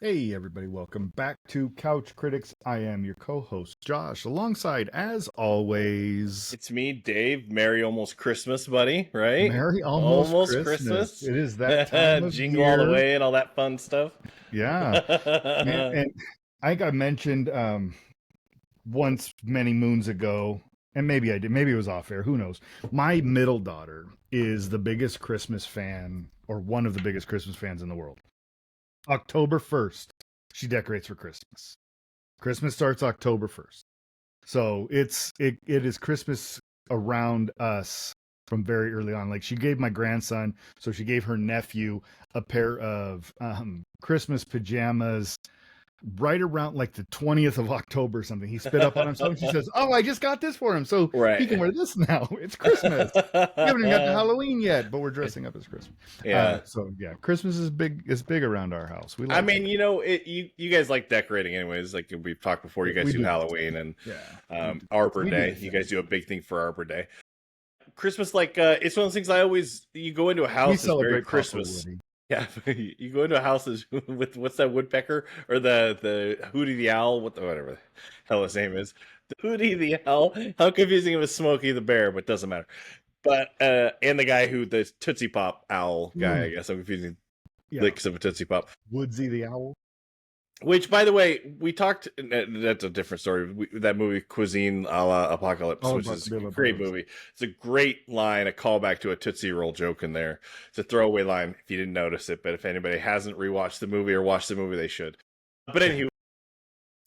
Hey, everybody, welcome back to Couch Critics. I am your co host, Josh, alongside, as always, It's me, Dave. Merry almost Christmas, buddy, right? Merry Almost Almost Christmas. Christmas. It is that time of Jingle all the year. way and all that fun stuff. Yeah. And I think I mentioned once many moons ago, and maybe I did, maybe it was off air, who knows. My middle daughter is the biggest Christmas fan, or one of the biggest Christmas fans in the world. October 1st, she decorates for Christmas. Christmas starts October 1st. So it is Christmas around us from very early on. Like she gave my grandson, so she gave her nephew a pair of Christmas pajamas right around like the 20th of October or something. He spit up on himself and she says, "Oh, I just got this for him. So he can Right. wear this now. It's Christmas. We haven't even got to Halloween yet, but we're dressing up as Christmas." Yeah. So yeah, Christmas is big around our house. We I like mean, it. you guys like decorating anyways. Like we've talked before, you guys We do do. Halloween and Yeah. Arbor We do Day. it. You Yeah. guys do a big thing for Arbor Day. Christmas, like it's one of those things you go into a We house is very celebrate Papa Christmas. Woody. Yeah, you go into a house with what's that woodpecker or the Hootie the owl, whatever the hell his name is, the Hootie the owl. How confusing it was Smokey the bear, but doesn't matter. But and the guy the Tootsie Pop owl guy, I guess I'm confusing Yeah. licks of a Tootsie Pop. Woodsy the owl. Which, by the way, we talked. That's a different story. That movie, Cuisine a la Apocalypse, Oh, which is a great movie. It's a great line, a callback to a Tootsie Roll joke in there. It's a throwaway line if you didn't notice it, but if anybody hasn't rewatched the movie or watched the movie, they should. But anyway,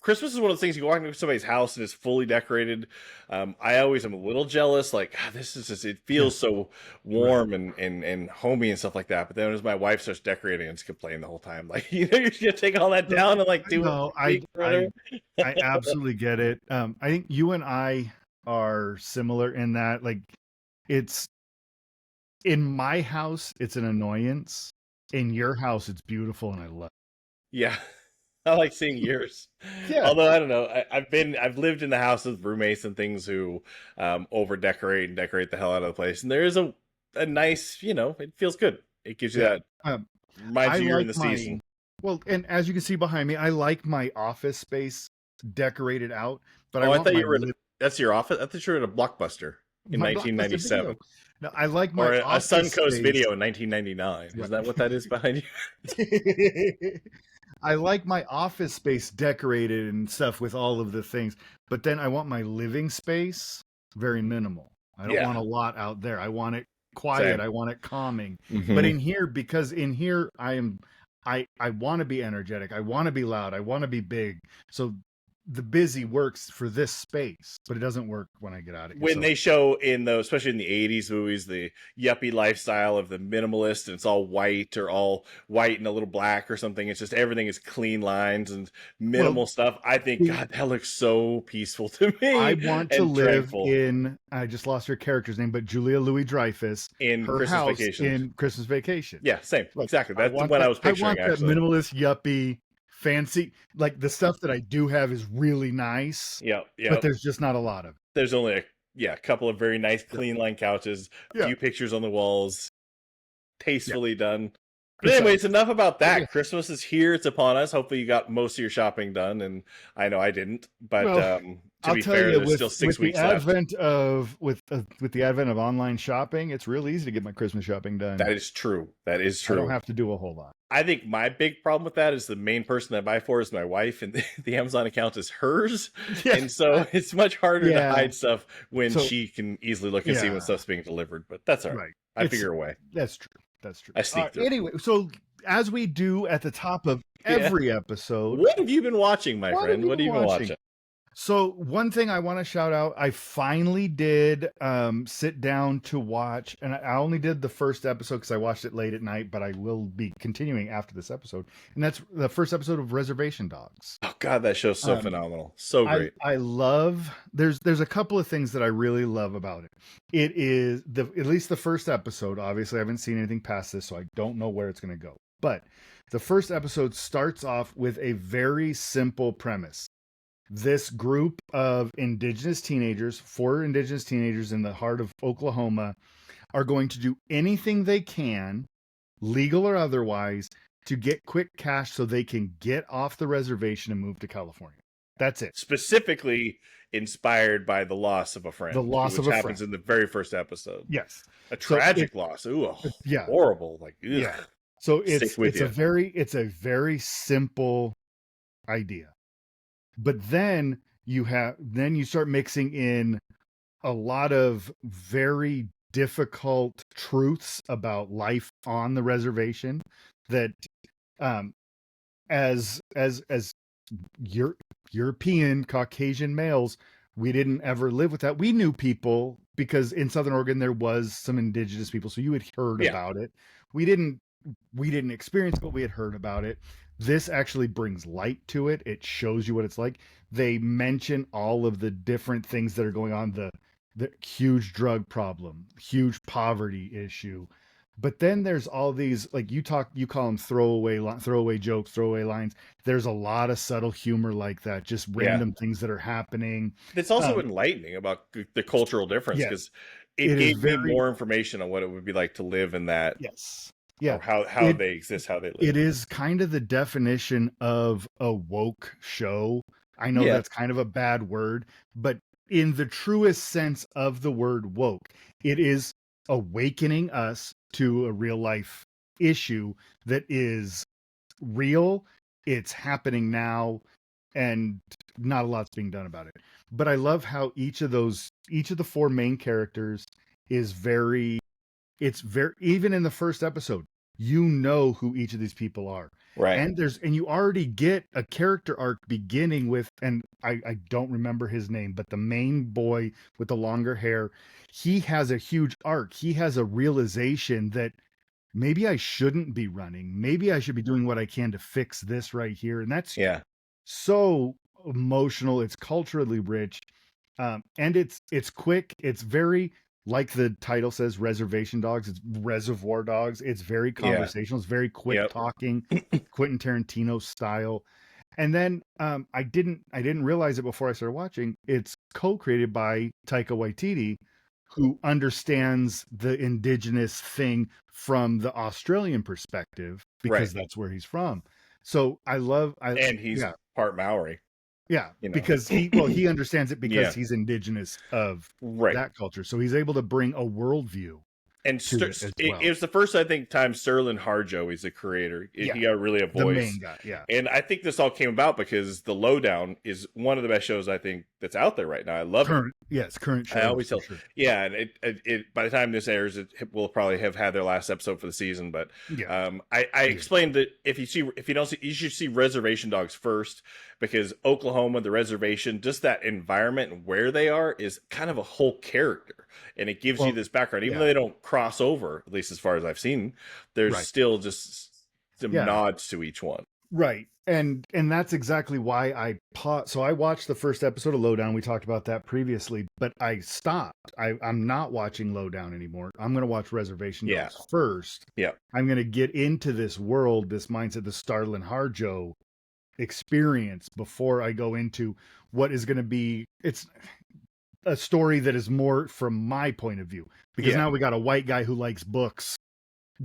Christmas is one of those things you walk into somebody's house and it's fully decorated. I always am a little jealous, like this is just, it feels so Right. warm and homey and stuff like that. But then as my wife starts decorating and just complain the whole time, like you're gonna take all that down and like do it No, next week or whatever. I absolutely get it. I think you and I are similar in that, like, it's in my house, it's an annoyance. In your house, it's beautiful, and I love Yeah, I like seeing yours. it. Yeah. Although I don't know, I've lived in the house with roommates and things who over decorate and decorate the hell out of the place, and there is a nice, it feels good. It gives you Yeah. that Um, reminds I you you're in like the my season. well, and as you can see behind me, I like my office space decorated out, but I Oh, I want thought my you were. That's your office. I thought you were at a Blockbuster in Blockbuster video. 1997, No, I like or my a office Suncoast space. Video in 1999. Is Right. that what that is behind you? I like my office space decorated and stuff with all of the things, but then I want my living space very minimal. I don't want Yeah, a lot out there. I want it quiet. same. I want it calming. But Hmm. in here, because in here I want to be energetic. I want to be loud. I want to be big. So the busy works for this space, but it doesn't work when I get out of here. When So they show in those, especially in the 80s movies, the yuppie lifestyle of the minimalist and it's all white or all white and a little black or something, it's just everything is clean lines and well, minimal stuff. I think, God, that looks so peaceful to I me want to and live tranquil in, I just lost her character's name, but Julia Louis Dreyfus, in her Christmas house Vacations. in Christmas Vacation. Yeah, same. Like Exactly. That's the one I was I picturing, want that actually. minimalist yuppie fancy, like the stuff that I do have is really nice, Yep. but Yep. there's just not a lot of There's only a couple of very nice, it. clean line couches, a Yeah. few pictures on the walls, Yeah. tastefully done. But So anyways, enough about but yeah, that. Christmas is here; it's upon us. Hopefully, you got most of your shopping done, and I know I didn't. But well, to I'll be tell fair, you, there's still with six the weeks left. advent of with the advent of online shopping, it's real easy to get my Christmas shopping That done. is true. That is I don't true. have to do a whole lot. I think my big problem with that is the main person I buy for is my wife, and the Amazon account is hers, Yeah. and so it's much harder to Yeah. hide stuff when So she can easily look and see when yeah. stuff's being delivered. But that's all right. Right. I It's figure a way. That's true. That's true. I sneak through. Anyway, so as we do at the top of Yeah. every episode, What have you been watching, my what have friend? you What been have you been watching? watching? So one thing I want to shout out, I finally did sit down to watch, and I only did the first episode because I watched it late at night, but I will be continuing after this episode, and that's the first episode of Reservation Dogs. Oh God, that show's so Um, phenomenal. So great. I love there's a couple of things that I really love about it. It is at least the first episode. Obviously, I haven't seen anything past this, so I don't know where it's going to go. But the first episode starts off with a very simple premise. This group of indigenous teenagers, four indigenous teenagers in the heart of Oklahoma, are going to do anything they can, legal or otherwise, to get quick cash so they can get off the reservation and move to California. That's it. Specifically inspired by the loss of a friend, The loss which of a happens friend. in the very first episode. Yes. A tragic loss. Ooh, yeah. horrible. Like, ugh. Yeah. So it's you. a very simple idea. But then you start mixing in a lot of very difficult truths about life on the reservation that as European Caucasian males, we didn't ever live with that. We knew people because in Southern Oregon there was some indigenous people, so you had heard about it. We didn't experience it, but we had heard about it. This actually brings light to it. It shows you what it's like. They mention all of the different things that are going on, the huge drug problem, huge poverty issue. But then there's all these, like you call them throwaway jokes, throwaway lines. There's a lot of subtle humor like that, just random things that are happening. It's also enlightening about the cultural difference because it gave me more information on what it would be like to live in that. Yes. Yeah. Or how they exist, how they live. It is kind of the definition of a woke show. I know that's kind of a bad word, but in the truest sense of the word woke, it is awakening us to a real life issue that is real. It's happening now and not a lot's being done about it. But I love how each of the four main characters is even in the first episode, you know who each of these people are. Right. And you already get a character arc beginning with, and I don't remember his name, but the main boy with the longer hair, he has a huge arc. He has a realization that maybe I shouldn't be running. Maybe I should be doing what I can to fix this right here. And that's so emotional. It's culturally rich. And it's quick. It's very, like the title says, Reservation Dogs. It's Reservoir Dogs. It's very conversational. It's very quick talking, Quentin Tarantino style. And then I didn't realize it before I started watching. It's co-created by Taika Waititi, who understands the indigenous thing from the Australian perspective because that's where he's from. So and he's part Maori. Yeah, because he understands it because he's indigenous of that culture. So he's able to bring a worldview. And it was the first, I think, time Sterling Harjo is a creator. He got really a voice. The main guy, And I think this all came about because The Lowdown is one of the best shows I think that's out there right now. I love it. Yes, current show. I always tell. Sure. Yeah, and it by the time this airs, it will probably have had their last episode for the season. But I explained that you should see Reservation Dogs first because Oklahoma, the reservation, just that environment and where they are is kind of a whole character, and it gives you this background. Even though they don't cross over, at least as far as I've seen, there's still just some nods to each one. Right. And that's exactly why I paused. So I watched the first episode of Lowdown. We talked about that previously, but I stopped. I'm not watching Lowdown anymore. I'm going to watch Reservation Dogs first. Yeah. I'm going to get into this world, this mindset, the Starlin Harjo experience before I go into what is going to be, it's a story that is more from my point of view, because now we got a white guy who likes books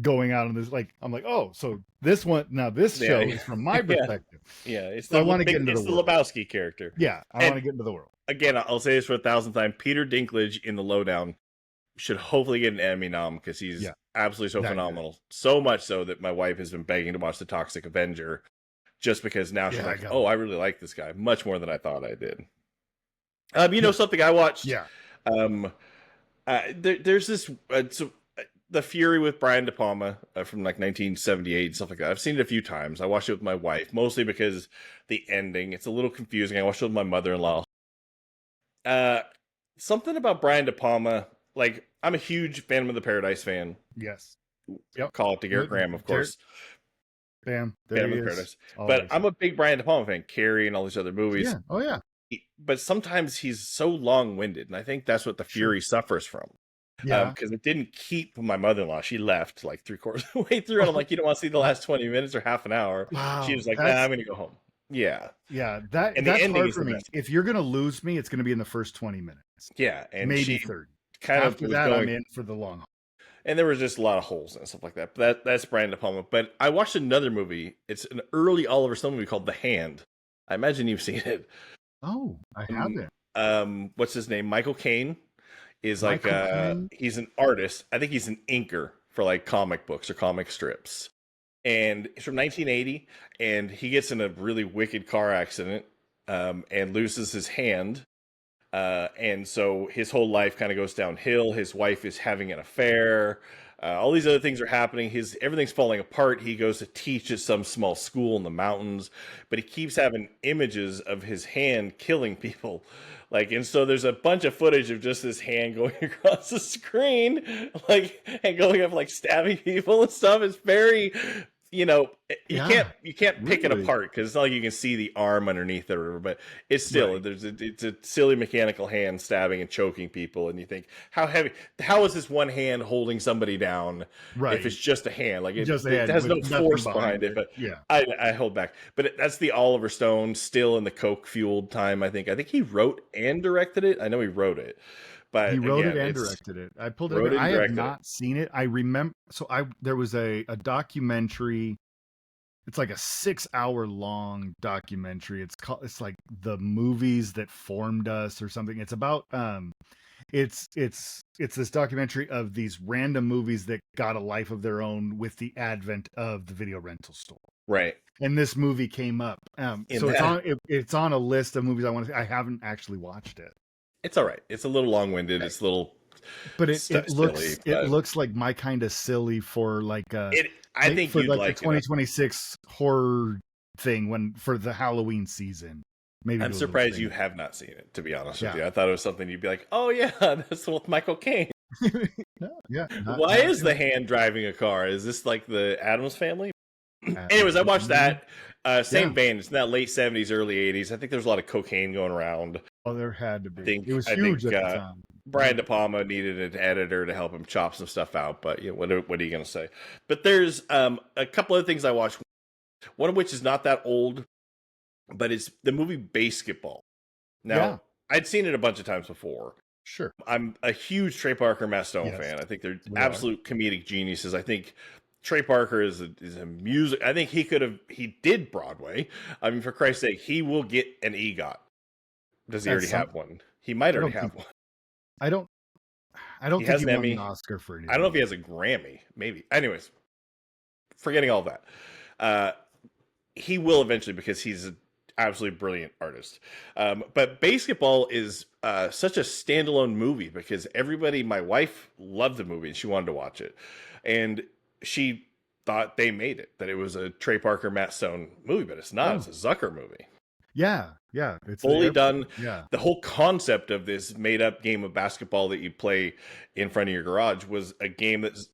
going out on this, like, I'm like, oh, so this one, now this show is from my perspective. It's I want to get into the Lebowski character. I want to get into the world. Again, I'll say this for 1,000th time. Peter Dinklage in The Lowdown should hopefully get an Emmy nom because he's absolutely so phenomenal. Good. So much so that my wife has been begging to watch The Toxic Avenger just because now she's like, oh, I really like this guy much more than I thought I did. Something I watched. There's this The Fury with Brian De Palma from like 1978 and stuff like that. I've seen it a few times. I watched it with my wife, mostly because the ending, it's a little confusing. I watched it with my mother-in-law. Something about Brian De Palma, like, I'm a huge Phantom of the Paradise fan. Yes. Call it to Garrett Graham, of course. Bam. Phantom of the Paradise. But I'm a big Brian De Palma fan. Carrie and all these other movies. Yeah. Oh, yeah. But sometimes he's so long-winded, and I think that's what The Fury suffers from. Because it didn't keep my mother-in-law. She left like 3/4 of the way through, and I'm like, you don't want to see the last 20 minutes or half an hour. Wow, she was like, nah, I'm going to go home. That's hard for me. If you're going to lose me, it's going to be in the first 20 minutes. And maybe 30. Kind After of that, I'm in for the long haul. and there was just a lot of holes and stuff like that. But that's Brian De Palma. But I watched another movie. It's an early Oliver Stone movie called The Hand. I imagine you've seen it. Oh, I haven't. What's his name? Michael Caine is like Michael Caine? he's an artist. I think he's an inker for like comic books or comic strips. And it's from 1980, and he gets in a really wicked car accident and loses his hand. And so his whole life kind of goes downhill. His wife is having an affair. All these other things are happening. Everything's falling apart. He goes to teach at some small school in the mountains, but he keeps having images of his hand killing people. Like, and so there's a bunch of footage of just his hand going across the screen, like, and going up, like, stabbing people and stuff. It's very, you can't pick it apart because it's not like you can see the arm underneath it or whatever, but it's still it's a silly mechanical hand stabbing and choking people, and you think how is this one hand holding somebody down if it's just a hand, like it has no force behind it. But I hold back. But that's the Oliver Stone, still in the coke fueled time. I think he wrote and directed it. I know he wrote it. But he wrote it and directed it. I pulled it. I have not seen it. I remember. So there was a documentary. It's like a 6-hour long documentary. It's like the movies that formed us or something. It's about it's this documentary of these random movies that got a life of their own with the advent of the video rental store. Right. And this movie came up. So it's on a list of movies I want to see. I haven't actually watched it. It's all right. It's a little long-winded. It's a little, but it looks like my kind of silly for like I think you'd like the 2026 horror thing for the Halloween season. Maybe I'm surprised you have not seen it. To be honest with you, I thought it was something you'd be like, oh yeah, that's with Michael Caine. Why is the hand driving a car? Is this like the Addams Family? Anyways, I watched that. Same vein. It's in that late 70s, early 80s. I think there's a lot of cocaine going around. Oh, there had to be. It was huge at the time. Brian De Palma needed an editor to help him chop some stuff out, but what are you going to say? But there's a couple of things I watched. One of which is not that old, but it's the movie Basketball. Now, I'd seen it a bunch of times before. Sure. I'm a huge Trey Parker, Matt Stone fan. I think they're absolute comedic geniuses. I think Trey Parker is a music. I think he did Broadway. I mean, for Christ's sake, he will get an EGOT. Does he already have one? He might already have one. I don't think he won an Oscar for anything. I don't know if he has a Grammy. Maybe. Anyways, forgetting all that. He will eventually because he's an absolutely brilliant artist. But Basketball is such a standalone movie because my wife loved the movie and she wanted to watch it. And she thought they made it, that it was a Trey Parker, Matt Stone movie, but it's not. It's a Zucker movie. Yeah. It's fully done. Yeah. The whole concept of this made-up game of basketball that you play in front of your garage was a game that's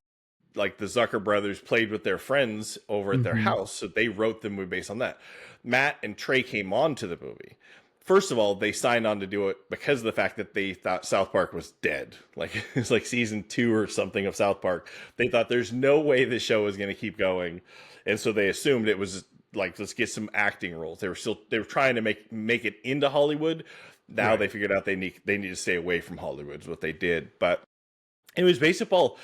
like the Zucker brothers played with their friends over at their house, so they wrote the movie based on that. Matt and Trey came on to the movie. First of all, they signed on to do it because of the fact that they thought South Park was dead. Like it's like season 2 or something of South Park. They thought there's no way the show is going to keep going, and so they assumed it was like, let's get some acting roles. They were trying to make it into Hollywood. Now they figured out they need to stay away from Hollywood is what they did. But anyways, Basketball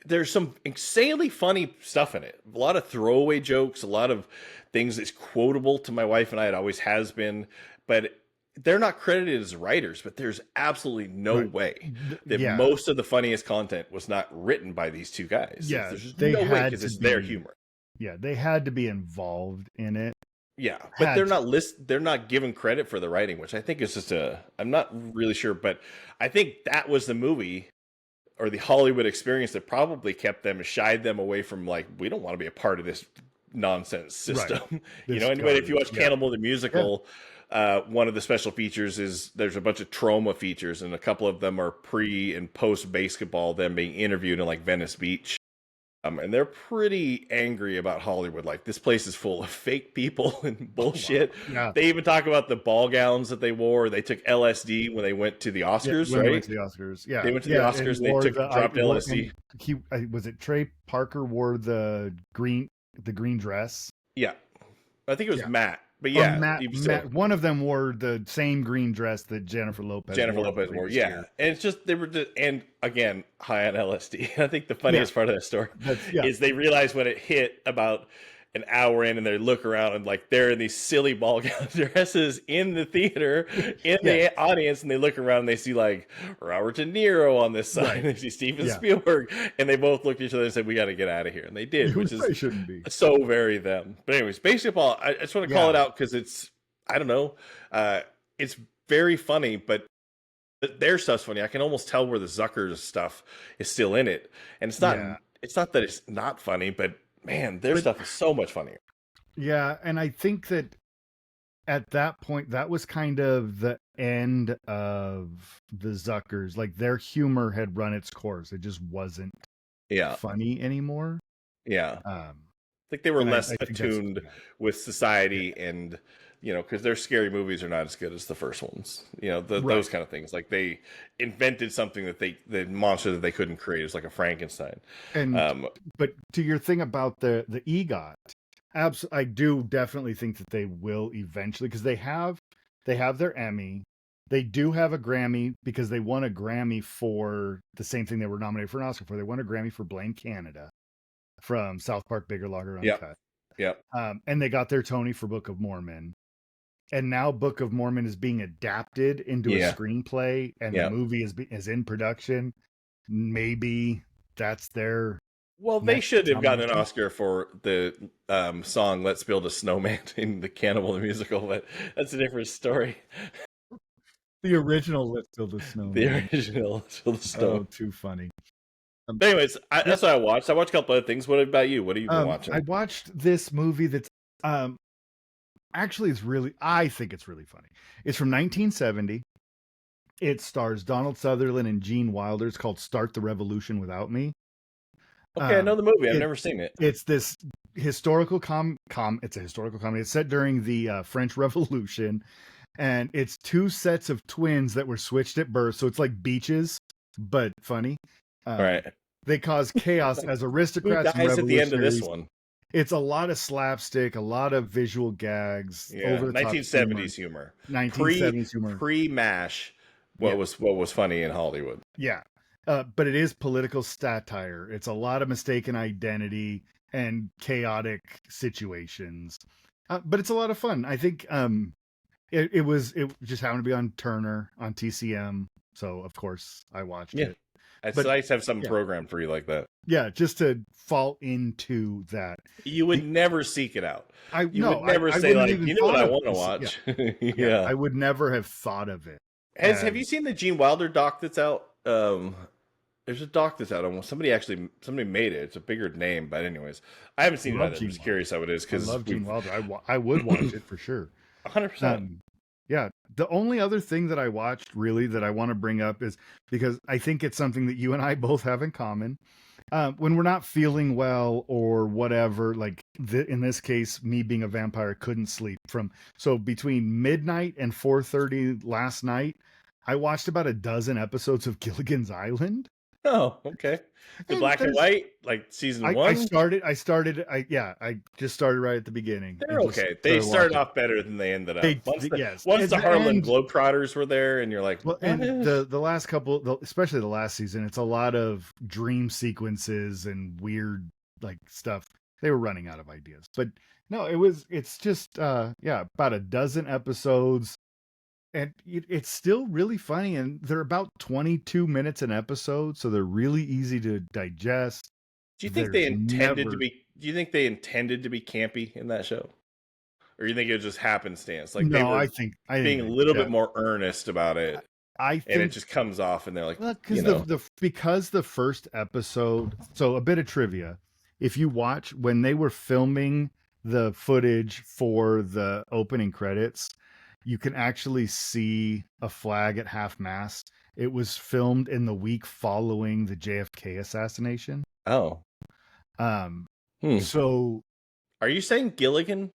there's some insanely funny stuff in it. A lot of throwaway jokes, a lot of things that's quotable to my wife and I. It always has been, but they're not credited as writers, but there's absolutely no way that most of the funniest content was not written by these two guys. Yeah, there's no way because it's their humor. Yeah, they had to be involved in it. Yeah, but they're not given credit for the writing, which I think is just I'm not really sure, but I think that was the movie or the Hollywood experience that probably kept them, shied them away from like, we don't want to be a part of this nonsense system. Right. Anyway, if you watch Cannibal the Musical, one of the special features is there's a bunch of trauma features, and a couple of them are pre and post Basketball, them being interviewed in like Venice Beach. And they're pretty angry about Hollywood. Like, this place is full of fake people and bullshit. Oh, wow. Yeah. They even talk about the ball gowns that they wore. They took LSD when they went to the Oscars, right? They went to the Oscars. Yeah. They went to the Oscars and they dropped LSD. Was it Trey Parker wore the green dress? Yeah. I think it was Matt. But Or yeah, one of them wore the same green dress that Jennifer Lopez wore. Yeah, year. and it's just they were just, and again high on LSD. I think the funniest Yeah. part of that story Yeah. is they realize when it hit about an hour in, and they look around and like they're in these silly ball gown dresses in the theater, in the audience, and they look around and they see like Robert De Niro on this side, and they see Steven Spielberg, and they both looked at each other and said, "We got to get out of here," and they did, which is shouldn't be so very them. But anyways, basketball. I just want to call it out because it's, I don't know, it's very funny, but their stuff's funny. I can almost tell where the Zuckers stuff is still in it, and it's not. It's not that it's not funny, but man, their stuff is so much funnier. Yeah, and I think that at that point, that was kind of the end of the Zuckers. Like their humor had run its course; it just wasn't funny anymore. Yeah, I think they were less attuned with society, and because their scary movies are not as good as the first ones. Those kind of things. Like they invented something that the monster that they couldn't create is like a Frankenstein. And but to your thing about the EGOT, I do definitely think that they will eventually, because they have their Emmy. They do have a Grammy because they won a Grammy for the same thing they were nominated for an Oscar for. They won a Grammy for Blame Canada from South Park, Bigger, Longer, Uncut. Yep. And they got their Tony for Book of Mormon. And now Book of Mormon is being adapted into a screenplay, and the movie is in production. Maybe that's their... Well, they should have gotten an Oscar for the song "Let's Build a Snowman" in the Cannibal the Musical, but that's a different story. The original "Let's Build a Snowman." The original "Let's Build a Snowman." Oh, too funny. But anyways, that's what I watched. I watched a couple other things. What about you? What have you been watching? I watched this movie that's actually I think it's really funny. It's from 1970. It stars Donald Sutherland and Gene Wilder. It's called "Start the Revolution Without Me." Okay, I know the movie. I've never seen it. It's this historical it's a historical comedy. It's set during the French Revolution, and it's two sets of twins that were switched at birth. So it's like Beaches, but funny. Right. They cause chaos as aristocrats. Who dies at the end of this one? It's a lot of slapstick, a lot of visual gags. Over the 1970s humor. 1970s humor. Pre-MASH. What was funny in Hollywood? Yeah. But it is political satire. It's a lot of mistaken identity and chaotic situations. But it's a lot of fun. I think it just happened to be on Turner on TCM. So of course I watched it. It's nice to have some program for you like that. Yeah, just to fall into that. You would never seek it out. would never say like, you know what I want to watch. Yeah. I would never have thought of it. Have you seen the Gene Wilder doc that's out? There's a doc that's out. Somebody made it. It's a bigger name, but anyways, I haven't seen it either. I'm just curious how it is because I love Gene Wilder. I would watch it for sure. 100%. Yeah. The only other thing that I watched really that I want to bring up is because I think it's something that you and I both have in common. When we're not feeling well or whatever, like in this case, me being a vampire, couldn't sleep so between midnight and 4:30 last night, I watched about a dozen episodes of Gilligan's Island. Oh, okay. The black and white, like season 1. I just started right at the beginning. They're okay. They started off better than they ended up. Once the Harlem Globetrotters were there, and you're like, well, and the last couple, especially the last season, it's a lot of dream sequences and weird like stuff. They were running out of ideas, but no, it's just about a dozen episodes. And it's still really funny, and they're about 22 minutes an episode, so they're really easy to digest. Do you think they intended to be? Do you think they intended to be campy in that show, or you think it was just happenstance? Like I think being a little bit more earnest about it. I think, and it just comes off, and they're like, because the first episode. So a bit of trivia: if you watch when they were filming the footage for the opening credits, you can actually see a flag at half-mast. It was filmed in the week following the JFK assassination. Oh. So... Are you saying Gilligan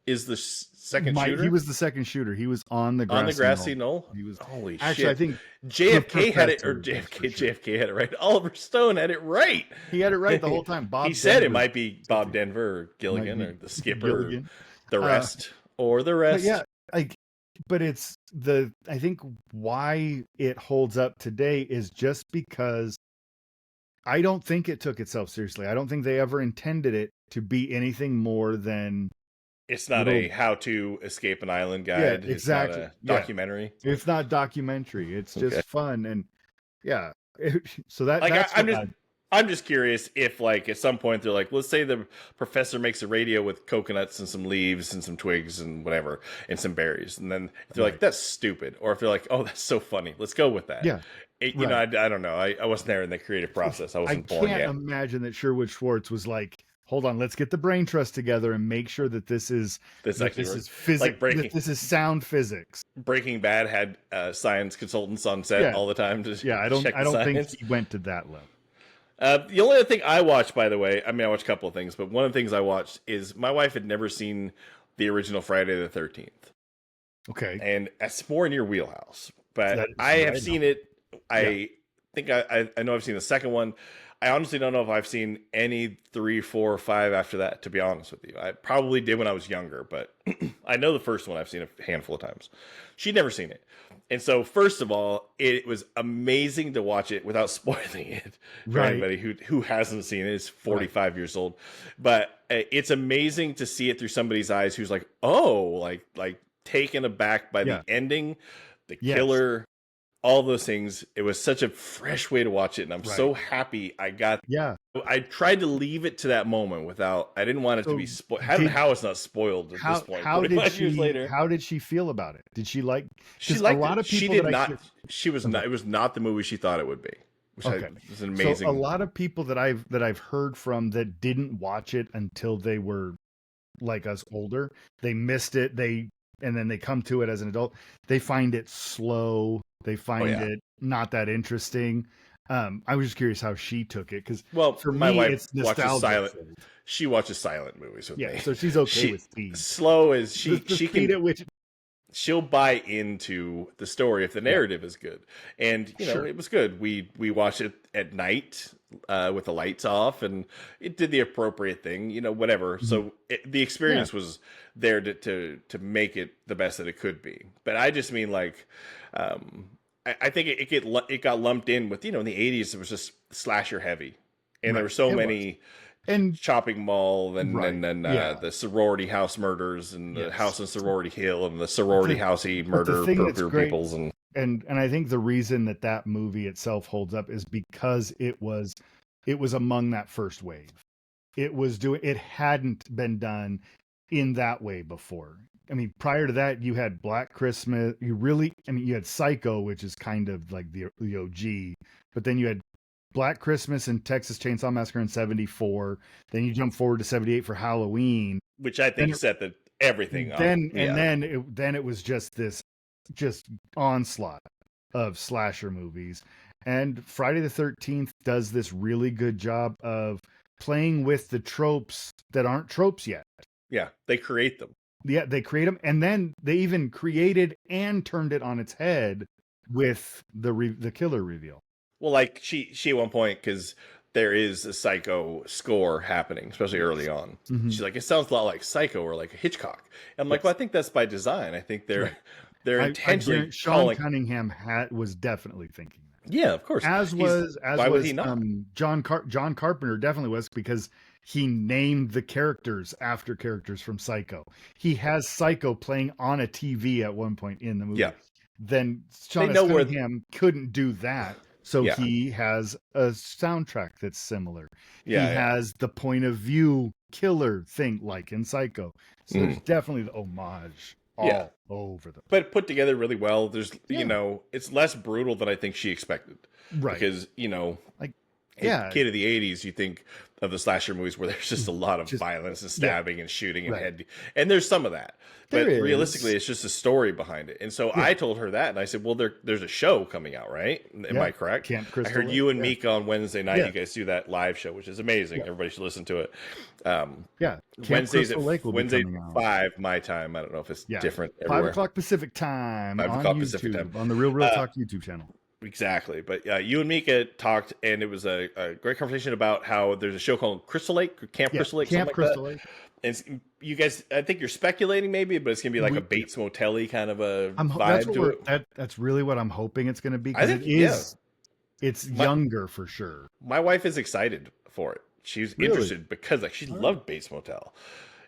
is the second shooter? He was the second shooter. He was on the grassy knoll. He was... Holy actually, shit. I think... JFK had it, or JFK had it right. Oliver Stone had it right. He had it right the whole time. He said it might be Bob Denver or Gilligan or the skipper, or the rest. or the But rest. yeah, like, but I think why it holds up today is just because I don't think it took itself seriously. I don't think they ever intended it to be anything more than It's not little. a how to escape an island Yeah, guide. It's not exactly. a Yeah, documentary. it's not documentary. It's Okay. just fun and yeah. So Like that's I'm what just I'm just curious if like at some point they're like, let's say the professor makes a radio with coconuts and some leaves and some twigs and whatever and some berries, and then if they're like, right. that's stupid, or if they're like, oh, that's so funny, let's go with that. Yeah, You know, right. I don't know. I wasn't there in the creative process. I I wasn't born can't yet. imagine that Sherwood Schwartz was like, hold on, let's get the brain trust together and make sure that this is This actually works. physics, Like that this is sound physics. Breaking Bad had science consultants on set Yeah, all the time to yeah. check I the don't think science. he went to that level. The only other thing I watched, by the way, I mean, I watched a couple of things, but one of the things I watched is my wife had never seen the original Friday the 13th. Okay, And that's more in your wheelhouse. But that is I have right seen now. it. I think I know I've seen the second one. I honestly don't know if I've seen any 3, 4, or 5 after that, to be honest with you. I probably did when I was younger, but I know the first one I've seen a handful of times. She'd never seen it. And so, first of all, it was amazing to watch it without spoiling it for Right. anybody who hasn't seen it. It's 45 years old. But it's amazing to see it through somebody's eyes who's like, oh, like taken aback by Yeah. the ending, the Yes. killer, all those things. It was such a fresh way to watch it, and I'm Right. so happy I got. Yeah. I tried to leave it to that moment without. I didn't want it to be spoiled. How it's not spoiled at this point. How did 25 years she? later. How did she feel about it? Did she like? She 'cause liked a lot it. of people She did that I not. hear- She was not. It was not the movie she thought it would be. Which Okay. was an amazing. So a lot of people that I've heard from that didn't watch it until they were like us older. They missed it. And then they come to it as an adult. They find it slow. They find it not that interesting. I was just curious how she took it because for my me wife it's watches nostalgia. She watches silent movies with me. Yeah, so she's okay with speed. Slow as The she speed can. at which She'll buy into the story if the narrative is good, and you know it was good. We watched it at night with the lights off, and it did the appropriate thing, you know, whatever. So the experience was there to make it the best that it could be. But I just mean like, I think it got lumped in with, you know, in the 80s it was just slasher heavy, and there were so many. And Shopping Mall and the sorority house murders and the house in Sorority Hill and the sorority housey the murder thing that's per great- peoples and I think the reason that movie itself holds up is because it was among that first wave. It hadn't been done in that way before. I mean, prior to that, you had Black Christmas. You had Psycho, which is kind of like the OG, but then you had Black Christmas and Texas Chainsaw Massacre in 74. Then you jump forward to 78 for Halloween, which I think set everything up. Then it was just this onslaught of slasher movies. And Friday the 13th does this really good job of playing with the tropes that aren't tropes yet. Yeah, they create them. Yeah, they create them, and then they even created and turned it on its head with the killer reveal. Well, like she at one point, because there is a Psycho score happening, especially early on. Mm-hmm. She's like, it sounds a lot like Psycho or like Hitchcock. And I'm like, well, I think that's by design. I think they're intentionally Sean Cunningham was definitely thinking that. Yeah, of course. Why was he not? John Carpenter definitely was, because he named the characters after characters from Psycho. He has Psycho playing on a TV at one point in the movie. Yeah. Then Sean Cunningham couldn't do that. So he has a soundtrack that's similar. Yeah, he has the point of view killer thing like in Psycho. So there's definitely the homage all over them. But put together really well. There's, you know, it's less brutal than I think she expected. Right. Because, you know, like kid of the 80s, you think of the slasher movies where there's just a lot of violence and stabbing and shooting and head. And there's some of that. But realistically, it's just a story behind it. And so I told her that, and I said, well, there's a show coming out, right? Am I correct? I heard you and Mika on Wednesday night. You guys do that live show, which is amazing. Everybody should listen to it. Wednesdays at 5 my time. I don't know if it's different everywhere. 5 o'clock Pacific time 5 on o'clock YouTube, Pacific time. on the Real Talk YouTube channel. Exactly. But you and Mika talked, and it was a great conversation about how there's a show called Crystal Lake, Camp Crystal Lake, Camp Crystal Lake. You guys, I think you're speculating maybe, but it's gonna be like a Bates Motel-y kind of a That's vibe what to it. that's really what I'm hoping it's going to be, I because think, yeah, it's my younger for sure. my wife is excited for it. She's Really? interested because like she All right. loved Bates Motel,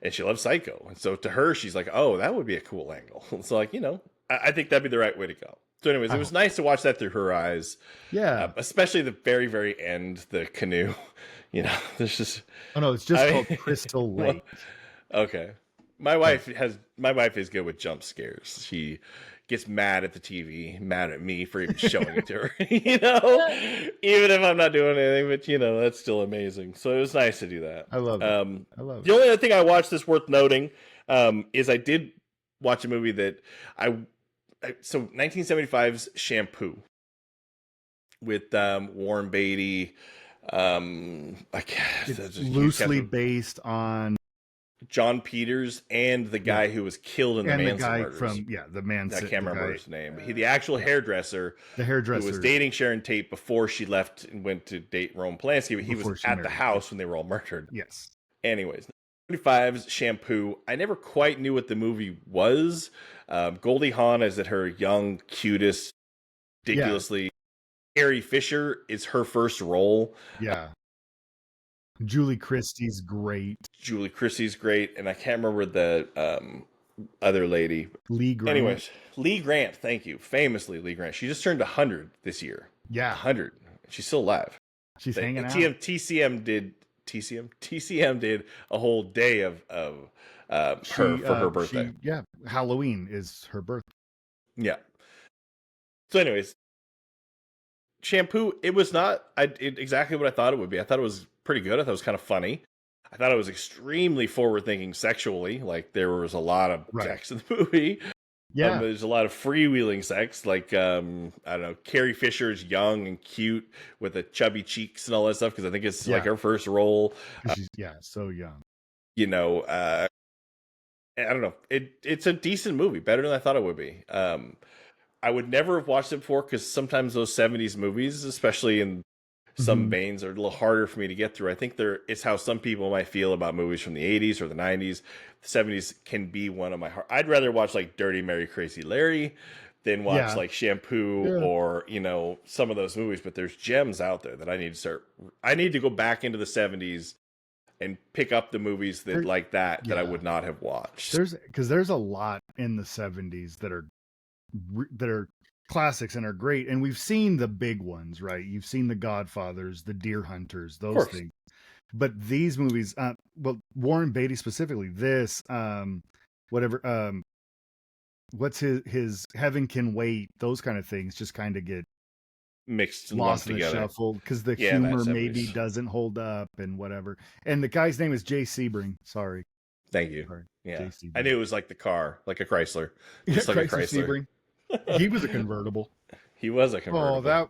and she loves Psycho, and so to her she's like, oh, that would be a cool angle. So like I think that'd be the right way to go. So anyways, I it was hope. nice to watch that through her eyes, Yeah. especially the very very end, the canoe. There's just Oh no, it's just I called Crystal well, Lake. okay. But My wife is good with jump scares. She gets mad at the TV, mad at me for even showing it to her. Even if I'm not doing anything, but that's still amazing. So it was nice to do that. I love it. I love The it. only other thing I watched that's worth noting is I did watch a movie that so 1975's Shampoo with Warren Beatty. I It's can't, loosely based on John Peters and the yeah, guy who was killed in the and the Manson guy murders. from the I Manson, can't the remember guy, his name. The actual yeah, hairdresser the who was hairdresser dating Sharon Tate before she left and went to date Roman Polanski. But he was before she at the married. Yeah. house when they were all murdered. Yes. Anyways, 95's Shampoo. I never quite knew what the movie was. Goldie Hawn is at her young, cutest, Yeah. ridiculously. Carrie Fisher is her first role. Yeah. Julie Christie's great. Julie Christie's great, and I can't remember the other lady. Lee Grant. Anyways, Lee Grant, thank you. Famously, Lee Grant. She just turned 100 this year. Yeah. 100. She's still alive. She's hanging out. TCM did a whole day of her for her birthday. Halloween is her birthday. Yeah. So, anyways, Shampoo. It was not exactly what I thought it would be. I thought it was pretty good. I thought it was kind of funny. I thought it was extremely forward-thinking sexually. Like there was a lot of sex in the movie. Yeah. There's a lot of freewheeling sex. Like I don't know, Carrie Fisher's young and cute with the chubby cheeks and all that stuff because I think it's like her first role. She's so young. I don't know. It's a decent movie, better than I thought it would be. I would never have watched it before because sometimes those 70s movies, especially in some veins, are a little harder for me to get through. I think it's how some people might feel about movies from the 80s or the 90s. The 70s can be one of my heart. I'd rather watch like Dirty Mary Crazy Larry than watch like Shampoo or some of those movies. But there's gems out there that I need to start. I need to go back into the 70s and pick up the movies that I would not have watched. There's a lot in the 70s that are classics and are great, and we've seen the big ones, right? You've seen the Godfathers, the Deer Hunters, those things. But these movies, Warren Beatty specifically, this whatever what's his Heaven Can Wait, those kind of things just kind of get mixed and lost in the together. shuffle because the humor maybe doesn't hold up and whatever. And the guy's name is Jay Sebring. Sorry. Thank you. Sorry. Yeah. I knew it was like the car, like a Chrysler. Just like a Chrysler. Sebring. He was a convertible. He was a convertible.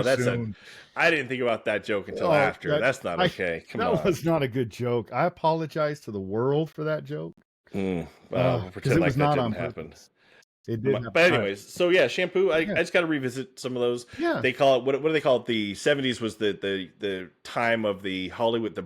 That's soon. I didn't think about that joke until after. That's not okay. That was not a good joke. I apologize to the world for that joke. We'll it pretend like was not that on didn't happen. purpose. It did. But anyways, so yeah, Shampoo. I just got to revisit some of those. Yeah. They call it what do they call it? The 70s was the time of the Hollywood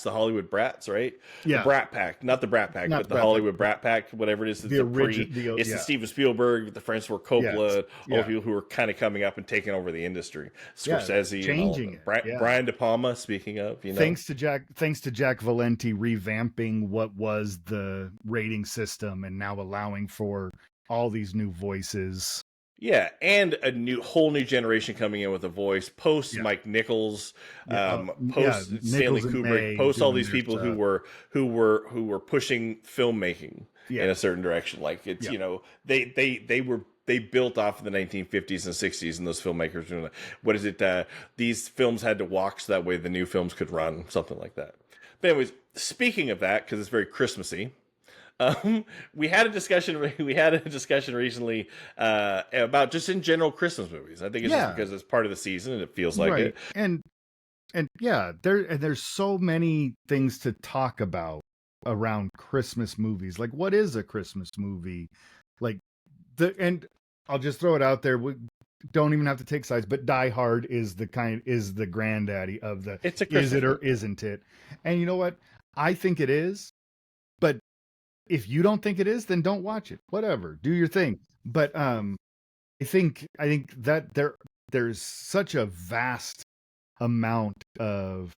Hollywood brats, right? Yeah. The Brat Pack, not the Brat Pack, but the Hollywood Brat Pack, whatever it is. It's the Steven Spielberg, the Francis Ford Coppola, all the people who were kind of coming up and taking over the industry. Scorsese, changing and all of them. Brian De Palma. Speaking of, thanks to Jack Valenti revamping what was the rating system and now allowing for all these new voices. Yeah, and a whole new generation coming in with a voice post Mike Nichols, post Stanley Kubrick, post all these people who were pushing filmmaking in a certain direction. Like it's they built off of the 1950s and 60s, and those filmmakers doing what is it? These films had to walk so that way the new films could run, something like that. But anyways, speaking of that, because it's very Christmassy. We had a discussion recently about just in general Christmas movies. I think it's just because it's part of the season and it feels like it. And there's so many things to talk about around Christmas movies. Like, what is a Christmas movie? And I'll just throw it out there. We don't even have to take sides, but Die Hard is the granddaddy of the. It's a is Christmas it or movie. isn't it? And you know what? I think it is. But if you don't think it is, then don't watch it. Whatever, do your thing. But I think that there's such a vast amount of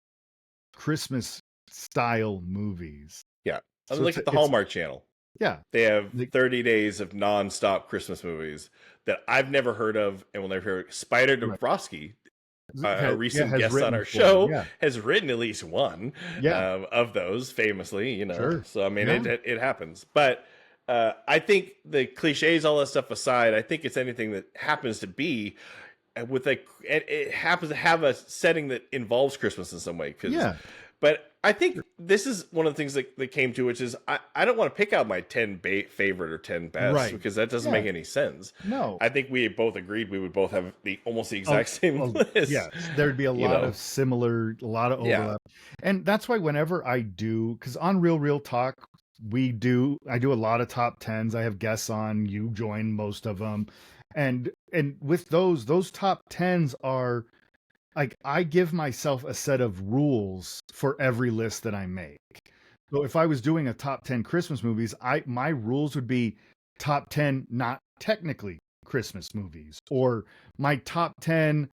Christmas style movies. Yeah. I So mean, look it's at the Hallmark Channel. yeah, They have like, 30 days of nonstop Christmas movies that I've never heard of and will never hear. Spider right. Dabrowski, a recent has guest on written our for it. show, Yeah, has written at least one yeah, of those, famously, you know. sure. So I mean, Yeah, it happens. But I think the cliches, all that stuff aside, I think it's anything that happens to be with it happens to have a setting that involves Christmas in some way. yeah, But I think this is one of the things that came to, which is I don't want to pick out my 10 favorite or 10 best, right. because that doesn't Yeah, make any sense. no. I think we both agreed we would both have almost the Oh, exact same oh, list. yes, there'd be a You lot know, of similar, a lot of yeah, overlap, and that's why whenever I do, because on Real Talk, I do a lot of top tens. I have guests on. You join most of them, and with those top tens are like I give myself a set of rules for every list that I make. So if I was doing a top 10 Christmas movies, my rules would be top 10 not technically Christmas movies, or my top 10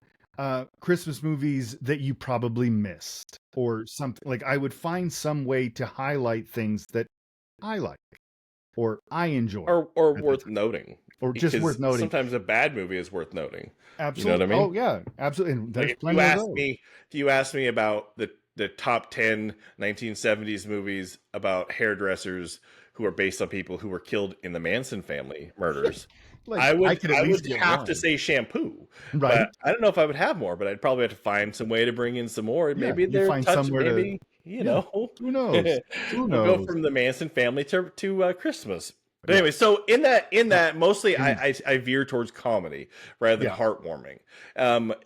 Christmas movies that you probably missed, or something. Like I would find some way to highlight things that I like or I enjoy or at the worth time, noting, or just worth because noting. sometimes a bad movie is worth noting. You know what I Absolutely. mean? Oh yeah, absolutely. And Like there's plenty of those. if you ask me about the top 10 1970s movies about hairdressers who are based on people who were killed in the Manson family murders, Like I could at I least would get have to one, say Shampoo. right? But I don't know if I would have more, but I'd probably have to find some way to bring in some more. Yeah, Maybe you they're find touch, somewhere to, maybe, you yeah, know. who knows? Who We'll go knows? from the Manson family to Christmas. But Yeah. anyway, so in Uh, that mostly mm, I veer towards comedy rather than yeah, heartwarming.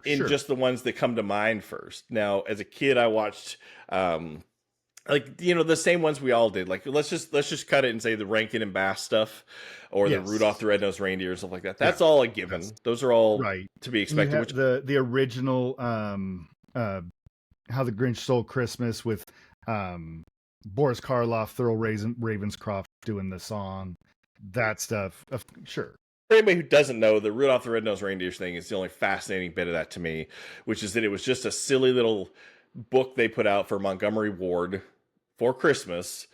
In sure. just the ones that come to mind first. Now, as a kid, I watched um, like, you know, the same ones we all did. Like let's just cut it and say the Rankin and Bass stuff, or the Rudolph Yes. the Red-Nosed Reindeer, stuff like that. Yeah. That's all a That's given. Those are all right. to be And you expected. have Which the original uh How the Grinch Stole Christmas with um Boris Karloff, Thurl Ravenscroft doing the song. That stuff. Sure. for anybody who doesn't know, the Rudolph the Red-Nosed Reindeer thing is the only fascinating bit of that to me, which is that it was just a silly little book they put out for Montgomery Ward for Christmas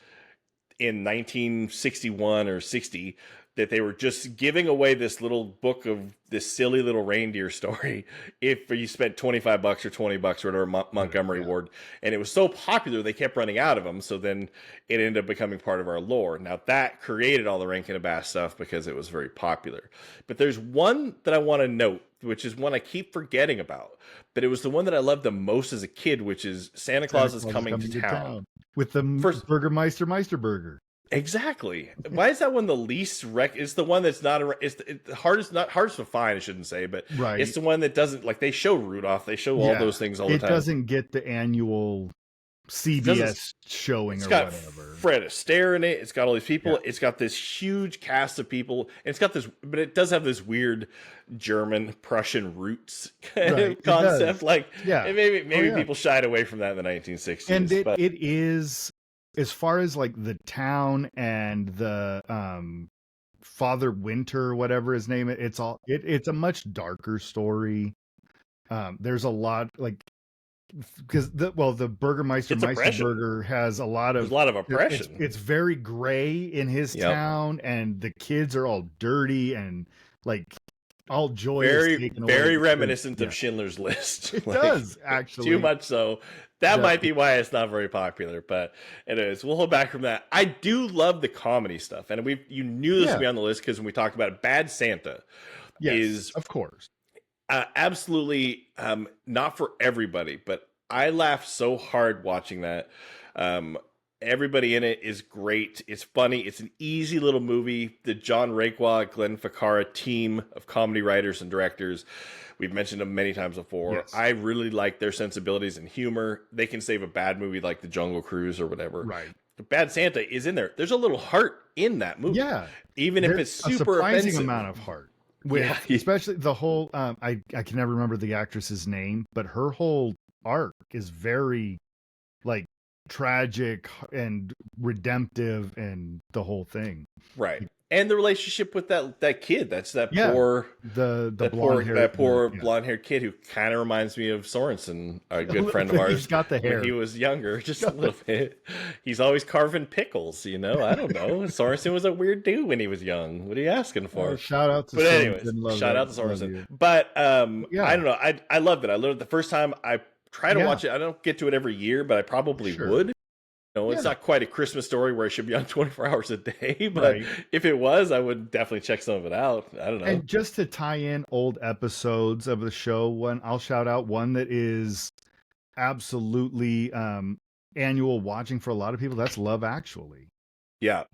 in 1961 or 60, that they were just giving away this little book of this silly little reindeer story if you spent $25 or $20 or whatever, Right. Montgomery Yeah. Ward. And it was so popular they kept running out of them, so then it ended up becoming part of our lore. Now that created all the Rankin and Bass stuff because it was very popular. But there's one that I want to note, which is one I keep forgetting about, but it was the one that I loved the most as a kid, which is Santa Santa Claus is Claus is Coming to coming to Town. town with the First, Burgermeister Meisterburger. exactly. Why is that one the least It's the one that's not a. It's the hardest, not hardest to find, I shouldn't say, but it's Right. the one that doesn't, like, they show Rudolph, they show all Yeah. those things all the It time. doesn't get the annual It doesn't. CBS showing It's or got whatever. Fred Astaire in it. It's got all these people. Yeah. It's got this huge cast of people, and it's got this, but it does have this weird German Prussian roots kind Right. of It concept. does. Like, Yeah. and maybe Oh, yeah. people shied away from that in the 1960s. And but it is, as far as like the town and the Father Winter or whatever his name is, it's a much darker story. There's a lot, like, because the Burgermeister it's oppression. Meisterburger has a lot There's of a lot of oppression. it's very gray in his Yep. town, and the kids are all dirty and like all joy is Very, taken away. very reminiscent Yeah. of Schindler's List. It Like, does actually too much so. That might be why it's not very popular, but anyways, we'll hold back from that. I do love the comedy stuff, and you knew this would be on the list because when we talked about it, Bad Santa Yes, is of course. absolutely not for everybody, but I laughed so hard watching that. Everybody in it is great. It's funny. It's an easy little movie. The John Requa, Glenn Ficarra team of comedy writers and directors, we've mentioned them many times before. Yes. I really like their sensibilities and humor. They can save a bad movie like The Jungle Cruise or whatever. Right. The Bad Santa is in there. There's a little heart in that movie. Yeah. Even if There's it's a super surprising offensive. amount of heart. With Yeah. especially the whole I can never remember the actress's name, but her whole arc is very like tragic and redemptive and the whole thing. Right. And the relationship with that kid. That's that Yeah, poor the blonde hair, that poor yeah. blonde haired kid who kind of reminds me of Sorensen, a good friend of He's ours, got the when hair. he was younger, just a little bit. He's always carving pickles, I don't know. Sorensen was a weird dude when he was young. What are you asking for? Shout out to But anyways, Sorensen. Love shout that. out to Love Sorensen. you. But Yeah. I don't know. I loved it. I loved it the first time. I try to Yeah. watch it. I don't get to it every year, but I probably Sure. would. It's Yeah. not quite a Christmas story where it should be on 24 hours a day, but Right. if it was, I would definitely check some of it out. I don't know. And just to tie in old episodes of the show, I'll shout out one that is absolutely annual watching for a lot of people. That's Love Actually. Yeah.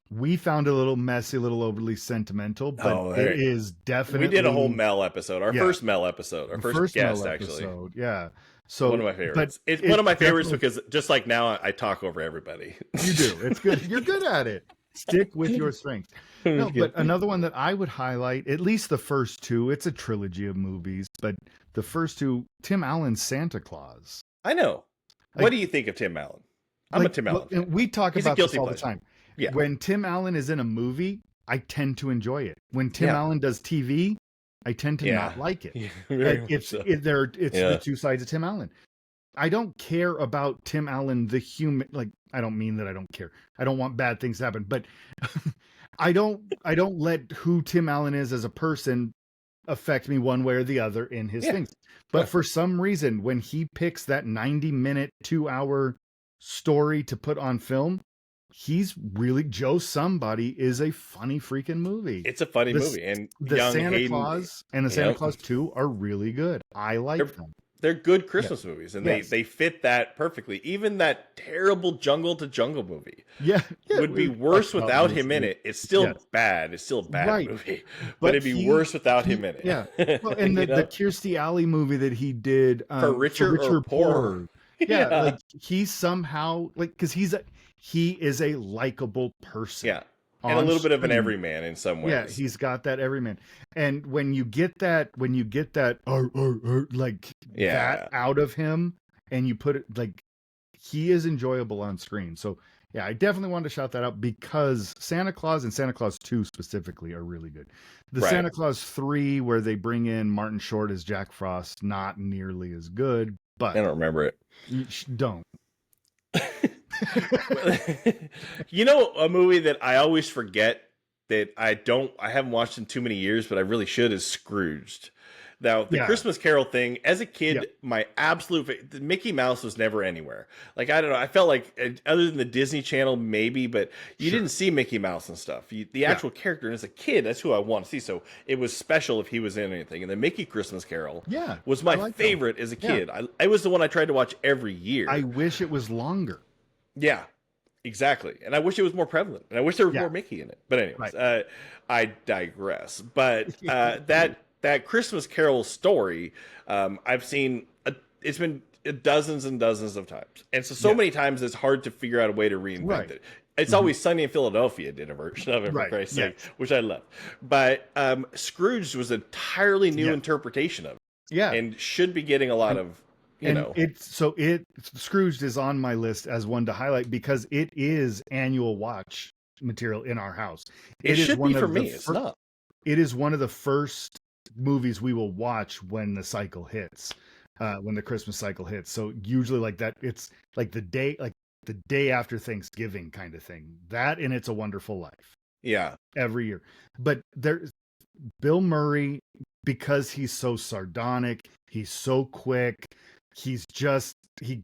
We found it a little messy, a little overly sentimental, but it is definitely. We did a whole Mel episode, our first Mel episode, our first guest, Mel actually. Episode. Yeah. So one of my favorites. It's one of my favorites because just like now, I talk over everybody. You do. It's good. You're good at it. Stick with your strengths. No, but another one that I would highlight, at least the first two, it's a trilogy of movies, but the first two, Tim Allen's Santa Claus. I know. What do you think of Tim Allen? I'm a Tim Allen fan. We talk about this all the time. Yeah. When Tim Allen is in a movie, I tend to enjoy it. When Tim Allen does TV, I tend to not like it. It's the two sides of Tim Allen. I don't care about Tim Allen, the human. Like, I don't mean that I don't care. I don't want bad things to happen, but I don't let who Tim Allen is as a person affect me one way or the other in his things. But for some reason, when he picks that 90-minute, 2-hour story to put on film, he's really Joe Somebody is a funny freaking movie. It's a funny movie, and the Santa Claus and the Santa Claus 2 are really good. I like them. They're good Christmas movies, and they fit that perfectly. Even that terrible Jungle to Jungle movie, would be worse without him in it. It's still bad. It's still a bad movie, but it'd be worse without him in it. Yeah, well, and the Kirstie Alley movie that he did for richer or poorer. Yeah, like he's somehow because he is a likable person. Yeah. And a little bit of an everyman in some ways. Yeah, he's got that everyman. And when you get that like that out of him and you put it like he is enjoyable on screen. So yeah, I definitely wanted to shout that out because Santa Claus and Santa Claus 2 specifically are really good. The Santa Claus 3 where they bring in Martin Short as Jack Frost, not nearly as good, but I don't remember it. You don't. A movie that I always forget that I haven't watched in too many years, but I really should, is Scrooged. Now, the Christmas Carol thing, as a kid, my absolute Mickey Mouse was never anywhere. Like, I don't know. I felt like, other than the Disney Channel, maybe, but you didn't see Mickey Mouse and stuff. The actual character, and as a kid, that's who I want to see. So it was special if he was in anything. And the Mickey Christmas Carol was my favorite as a kid. I was the one I tried to watch every year. I wish it was longer. Yeah, exactly. And I wish it was more prevalent. And I wish there was more Mickey in it. But anyways, I digress. But that Christmas Carol story, I've seen, it's been dozens and dozens of times. And so many times it's hard to figure out a way to reinvent it. It's Always Sunny in Philadelphia did a version of it, for Christ's sake, which I love. But Scrooge was an entirely new interpretation of it. Yeah. And should be getting a lot of, Scrooged is on my list as one to highlight because it is annual watch material in our house. It should be for me. It's not. It is one of the first movies we will watch when the cycle hits, when the Christmas cycle hits. So usually like that, it's like the day after Thanksgiving kind of thing. That and It's a Wonderful Life. Yeah. Every year. But Bill Murray, because he's so sardonic, he's so quick, he's just he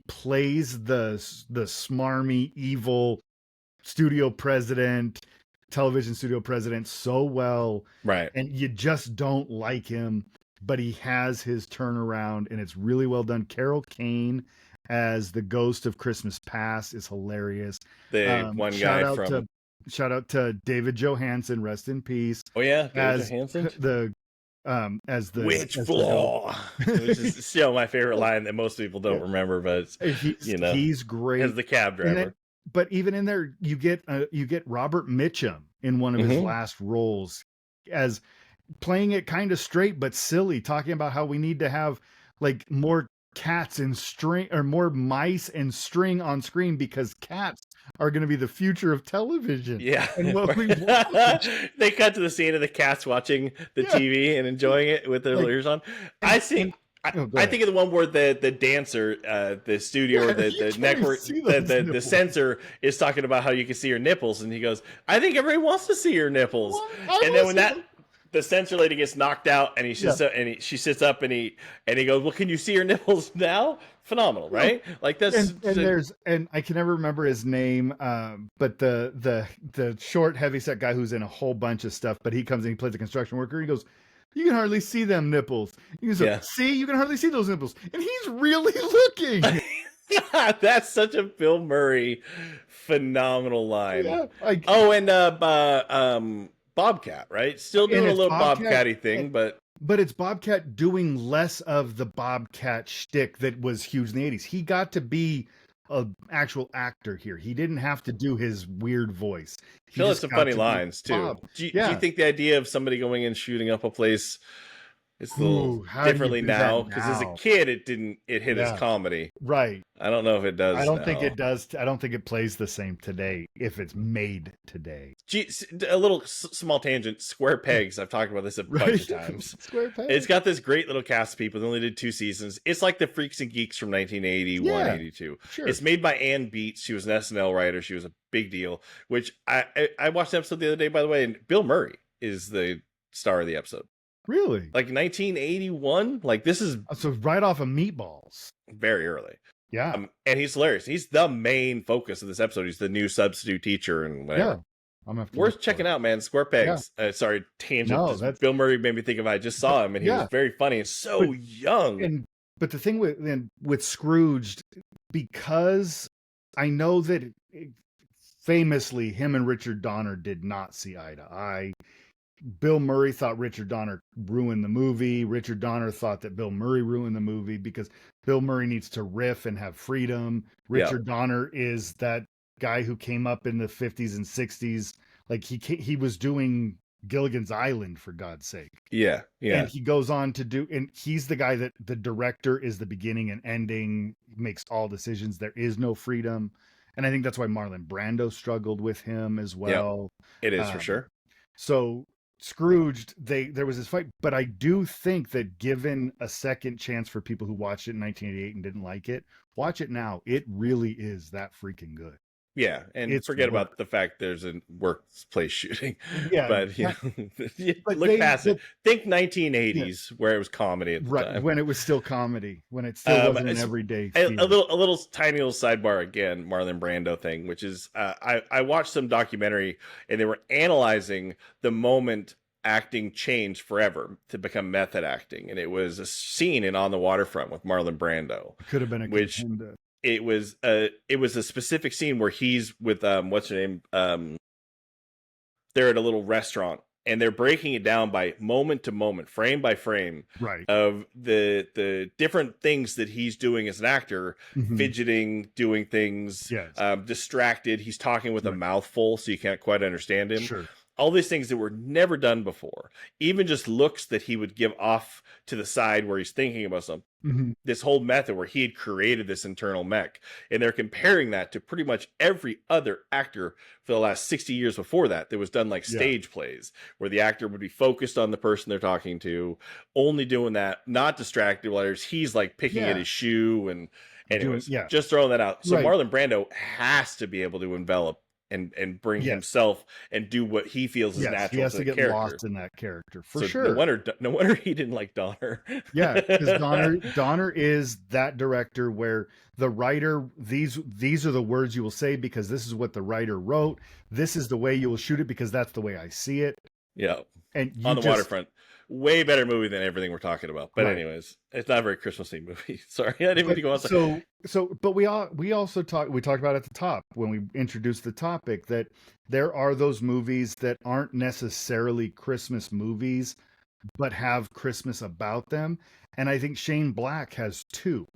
plays the smarmy, evil television studio president so well, right? And you just don't like him, but he has his turnaround, and it's really well done. Carol Kane as the ghost of Christmas Past is hilarious. The one guy shout out to David Johansen, rest in peace. Oh yeah, David Johansen. As the Witch Flaw, which is still my favorite line that most people don't remember, but he's great as the cab driver. But even in there, you get Robert Mitchum in one of his last roles as playing it kind of straight but silly, talking about how we need to have like more cats and string, or more mice and string on screen, because cats are going to be the future of television. Yeah. And what we watch. They cut to the scene of the cats watching the TV and enjoying it with their ears on. I see. I think of the one where the dancer, the studio, or the network, the censor is talking about how you can see her nipples, and he goes, "I think everybody wants to see your nipples." And then when the censor lady gets knocked out, and he sits up, and she sits up, and he goes, "Well, can you see your nipples now?" Phenomenal, right? Like that's and I can never remember his name, but the short, heavyset guy who's in a whole bunch of stuff, but he comes and he plays a construction worker. He goes, "You can hardly see them nipples." He goes, "See, you can hardly see those nipples," and he's really looking. That's such a Bill Murray phenomenal line. Yeah, and Bobcat, right? Still doing a little Bobcat-y thing, but it's Bobcat doing less of the Bobcat shtick that was huge in the 80s. He got to be an actual actor here. He didn't have to do his weird voice. He has some funny lines too. Do you think the idea of somebody going and shooting up a place is a little differently now? Because as a kid, it hit as comedy. Right. I don't know if it does. I don't think it does. I don't think it plays the same today if it's made today. A little small tangent. Square Pegs. I've talked about this a bunch of times. Square Pegs. It's got this great little cast of people. They only did 2 seasons. It's like the Freaks and Geeks from 1981, 82. Sure. It's made by Ann Beats. She was an SNL writer. She was a big deal. Which I watched the episode the other day, by the way, and Bill Murray is the star of the episode. Really? Like 1981? Like this is so right off of Meatballs. Very early. Yeah. And he's hilarious. He's the main focus of this episode. He's the new substitute teacher and whatever. Yeah. Worth checking out, man. Square Pegs. Yeah. Sorry, tangent. No, Bill Murray made me think of I just saw him, and he was very funny and so young. But the thing with Scrooged, because I know that famously him and Richard Donner did not see eye to eye. Bill Murray thought Richard Donner ruined the movie. Richard Donner thought that Bill Murray ruined the movie because Bill Murray needs to riff and have freedom. Richard Donner is that guy who came up in the 50s and 60s. Like he was doing Gilligan's Island, for God's sake. Yeah. And he goes on to do, and he's the guy that the director is the beginning and ending, makes all decisions. There is no freedom. And I think that's why Marlon Brando struggled with him as well. It is for sure. So Scrooged, there was this fight, but I do think that given a second chance for people who watched it in 1988 and didn't like it, watch it now. It really is that freaking good. Yeah, and forget about the fact there's a workplace shooting. Yeah, but look past it. Think 1980s where it was comedy at the time. When it was still comedy, when it still wasn't an everyday. A little tiny little sidebar again, Marlon Brando thing, which is I watched some documentary and they were analyzing the moment acting changed forever to become method acting, and it was a scene in On the Waterfront with Marlon Brando. Could have been a contender. It was a specific scene where he's with what's her name, they're at a little restaurant and they're breaking it down by moment to moment, frame by frame, of the different things that he's doing as an actor, fidgeting, doing things, distracted. He's talking with a mouthful, so you can't quite understand him. Sure. All these things that were never done before, even just looks that he would give off to the side where he's thinking about something. This whole method where he had created this internal mech, and they're comparing that to pretty much every other actor for the last 60 years before that was done like stage plays, where the actor would be focused on the person they're talking to, only doing that, not distracted, whereas he's like picking at his shoe and anyways, just throwing that out. So Marlon Brando has to be able to envelop and bring himself and do what he feels is natural. He has to get character. Lost in that character for sure. No wonder he didn't like Donner. Yeah, because Donner is that director where the writer, these are the words you will say because this is what the writer wrote. This is the way you will shoot it because that's the way I see it. Yeah. And On the Waterfront. Way better movie than everything we're talking about. But anyways, it's not a very Christmassy movie. Sorry, I didn't mean to go on. But we also talked about at the top when we introduced the topic that there are those movies that aren't necessarily Christmas movies, but have Christmas about them. And I think Shane Black has 2.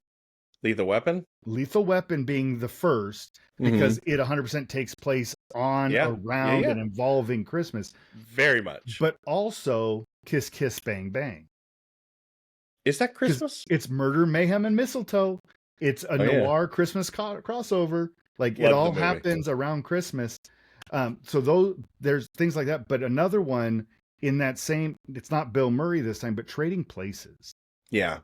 Lethal Weapon? Lethal Weapon being the first, because it 100% takes place on, around, and involving Christmas. Very much. But also Kiss Kiss Bang Bang. Is that because Christmas? it's Murder, Mayhem, and Mistletoe. It's a Oh yeah, noir Christmas crossover. Like it love the all movie. happens around Christmas. So those there's things like that. But another one in that same, it's not Bill Murray this time, but Trading Places. Yeah,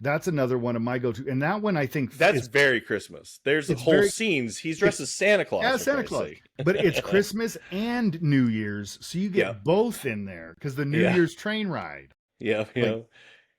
That's another one of my go-to, and that one I think that's is very Christmas. There's it's whole very scenes. He's dressed it's as Santa yeah Claus for Santa Christ's Claus, sake. but it's Christmas and New Year's, so you Yeah, get both in there because the New yeah, Year's train ride, yeah, like yeah.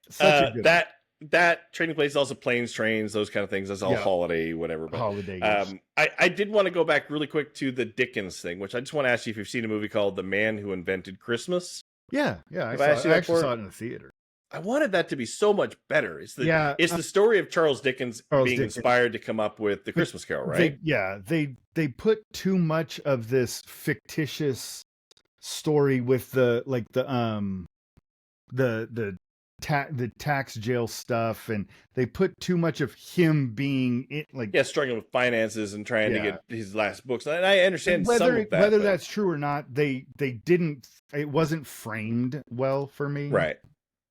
such a good one. That Trading Places, also planes, trains, those kind of things. That's all Yeah, holiday, whatever. But holiday-ish. I did want to go back really quick to the Dickens thing, which I just want to ask you if you've seen a movie called The Man Who Invented Christmas. Yeah, yeah, I Have I saw asked it. you I that actually before? saw it in the theater. I wanted that to be so much better. Yeah, It's the story of Charles Dickens Charles being Dickens. inspired to come up with the But Christmas Carol, right? they put too much of this fictitious story with the tax jail stuff, and they put too much of him being it, like Yeah, struggling with finances and trying to yeah. get his last books. And I understand some Whether of that, but that's true or not, they didn't. It wasn't framed well for me. right.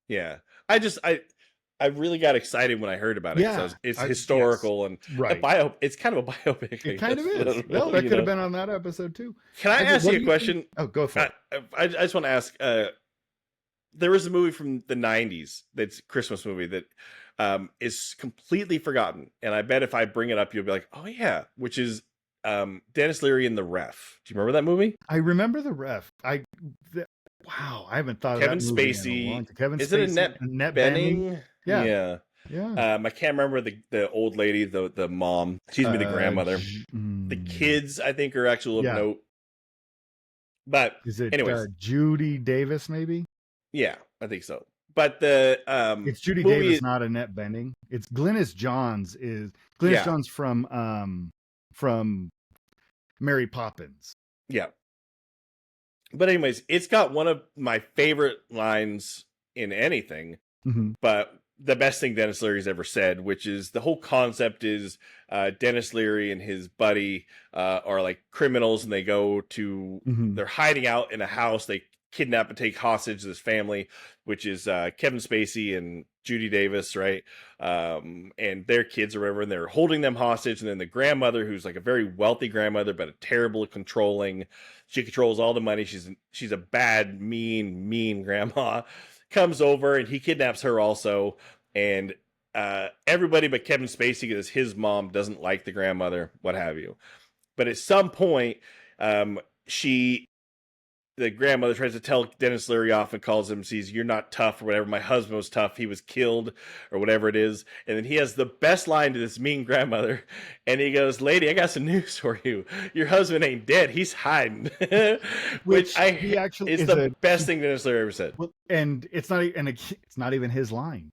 Yeah. I really got excited when I heard about it because Yeah, it's yes, historical and right. it's kind of a biopic, I It kind of guess. I is. don't No, know, that you could have know. been on that episode too. Can I ask What you do a you think? question? Oh, go for it. I just want to ask. There was a movie from the '90s that's a Christmas movie that is completely forgotten, and I bet if I bring it up, you'll be like, "Oh yeah," which is Dennis Leary in The Ref. Do you remember that movie? I remember the ref. Wow, I haven't thought of Kevin that movie in a long Spacey. time. Kevin Is it Spacey, Annette Annette Bening. Bening? Yeah, Yeah. yeah. I can't remember the old lady, the mom. Excuse me, the grandmother. The Mm, kids, I think, are actual of yeah. note. But Is it anyways, Judy Davis? Maybe yeah, I think so. But the it's Judy movie, Davis, not Annette Bening. It's Glynis Johns. Is Glynis yeah, Johns from Mary Poppins? yeah. But anyways, it's got one of my favorite lines in anything, Hmm. but the best thing Dennis Leary's ever said, which is the whole concept is Dennis Leary and his buddy are like criminals, and Hmm. they're hiding out in a house. They kidnap and take hostage this family, which is Kevin Spacey and Judy Davis, right? And their kids or whatever, and they're holding them hostage. And then the grandmother, who's like a very wealthy grandmother, but a terrible controlling, she controls all the money. She's a bad, mean grandma. Comes over and he kidnaps her also, and everybody but Kevin Spacey, because his mom doesn't like the grandmother, what have you. But at some point, she the grandmother tries to tell Dennis Leary off and calls him, says, "You're not tough," or whatever. "My husband was tough. He was killed," or whatever it is. And then he has the best line to this mean grandmother. And he goes, "Lady, I got some news for you. Your husband ain't dead. He's hiding." Which He actually is is the best thing Dennis Leary ever said. well, and it's not even his line.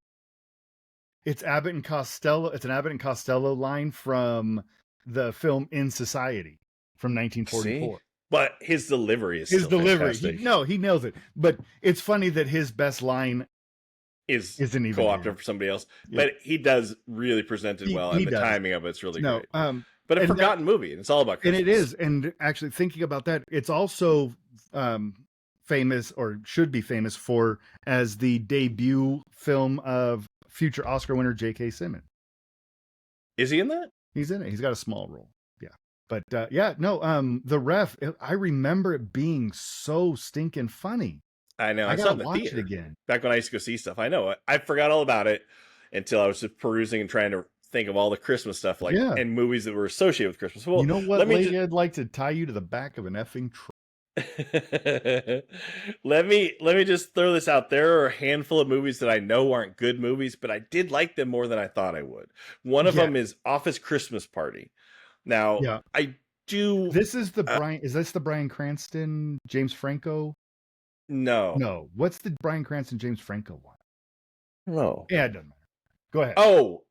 It's Abbott and Costello. It's an Abbott and Costello line from the film In Society from See? 1944. But his delivery is His still delivery, fantastic. he nails it. But it's funny that his best line Is isn't even co-opted him. for somebody else. Yeah. But he does really present it well, He and the does. timing of it's really No, great. But a and forgotten movie, and it's all about Christmas. and it is. And actually, thinking about that, it's also famous, or should be famous for, as the debut film of future Oscar winner J.K. Simmons. Is he in that? He's in it. He's got a small role. Yeah. But The Ref, I remember it being so stinking funny. I know. I saw it in gotta the watch theater it again. back when I used to go see stuff. I know. I forgot all about it until I was just perusing and trying to think of all the Christmas stuff, like Yeah. and movies that were associated with Christmas. Well, You know what, let me lady? I'd like to tie you to the back of an effing truck. let me just throw this out. There are a handful of movies that I know aren't good movies, but I did like them more than I thought I would. One of Yeah. them is Office Christmas Party. Now, Yeah. I do. This is the Brian. Is this the Bryan Cranston, James Franco? No. No. What's the Bryan Cranston, James Franco one? No. Yeah, it doesn't matter. Go ahead. Oh,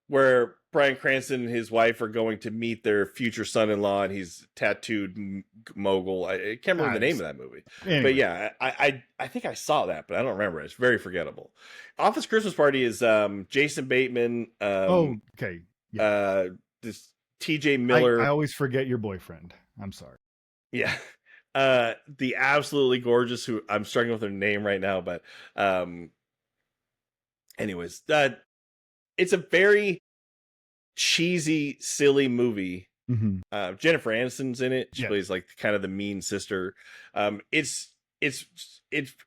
where Bryan Cranston and his wife are going to meet their future son-in-law, and he's tattooed mogul. I can't remember the name of that movie. Anyway. But yeah, I think I saw that, but I don't remember it. It's very forgettable. Office Christmas Party is Jason Bateman. Okay. Yeah. This T.J. Miller. I always forget your boyfriend. I'm sorry. Yeah. The absolutely gorgeous, who I'm struggling with her name right now, but Anyways, it's a very cheesy, silly movie. Mm-hmm. Jennifer Aniston's in it. She Yeah. plays like kind of the mean sister. It's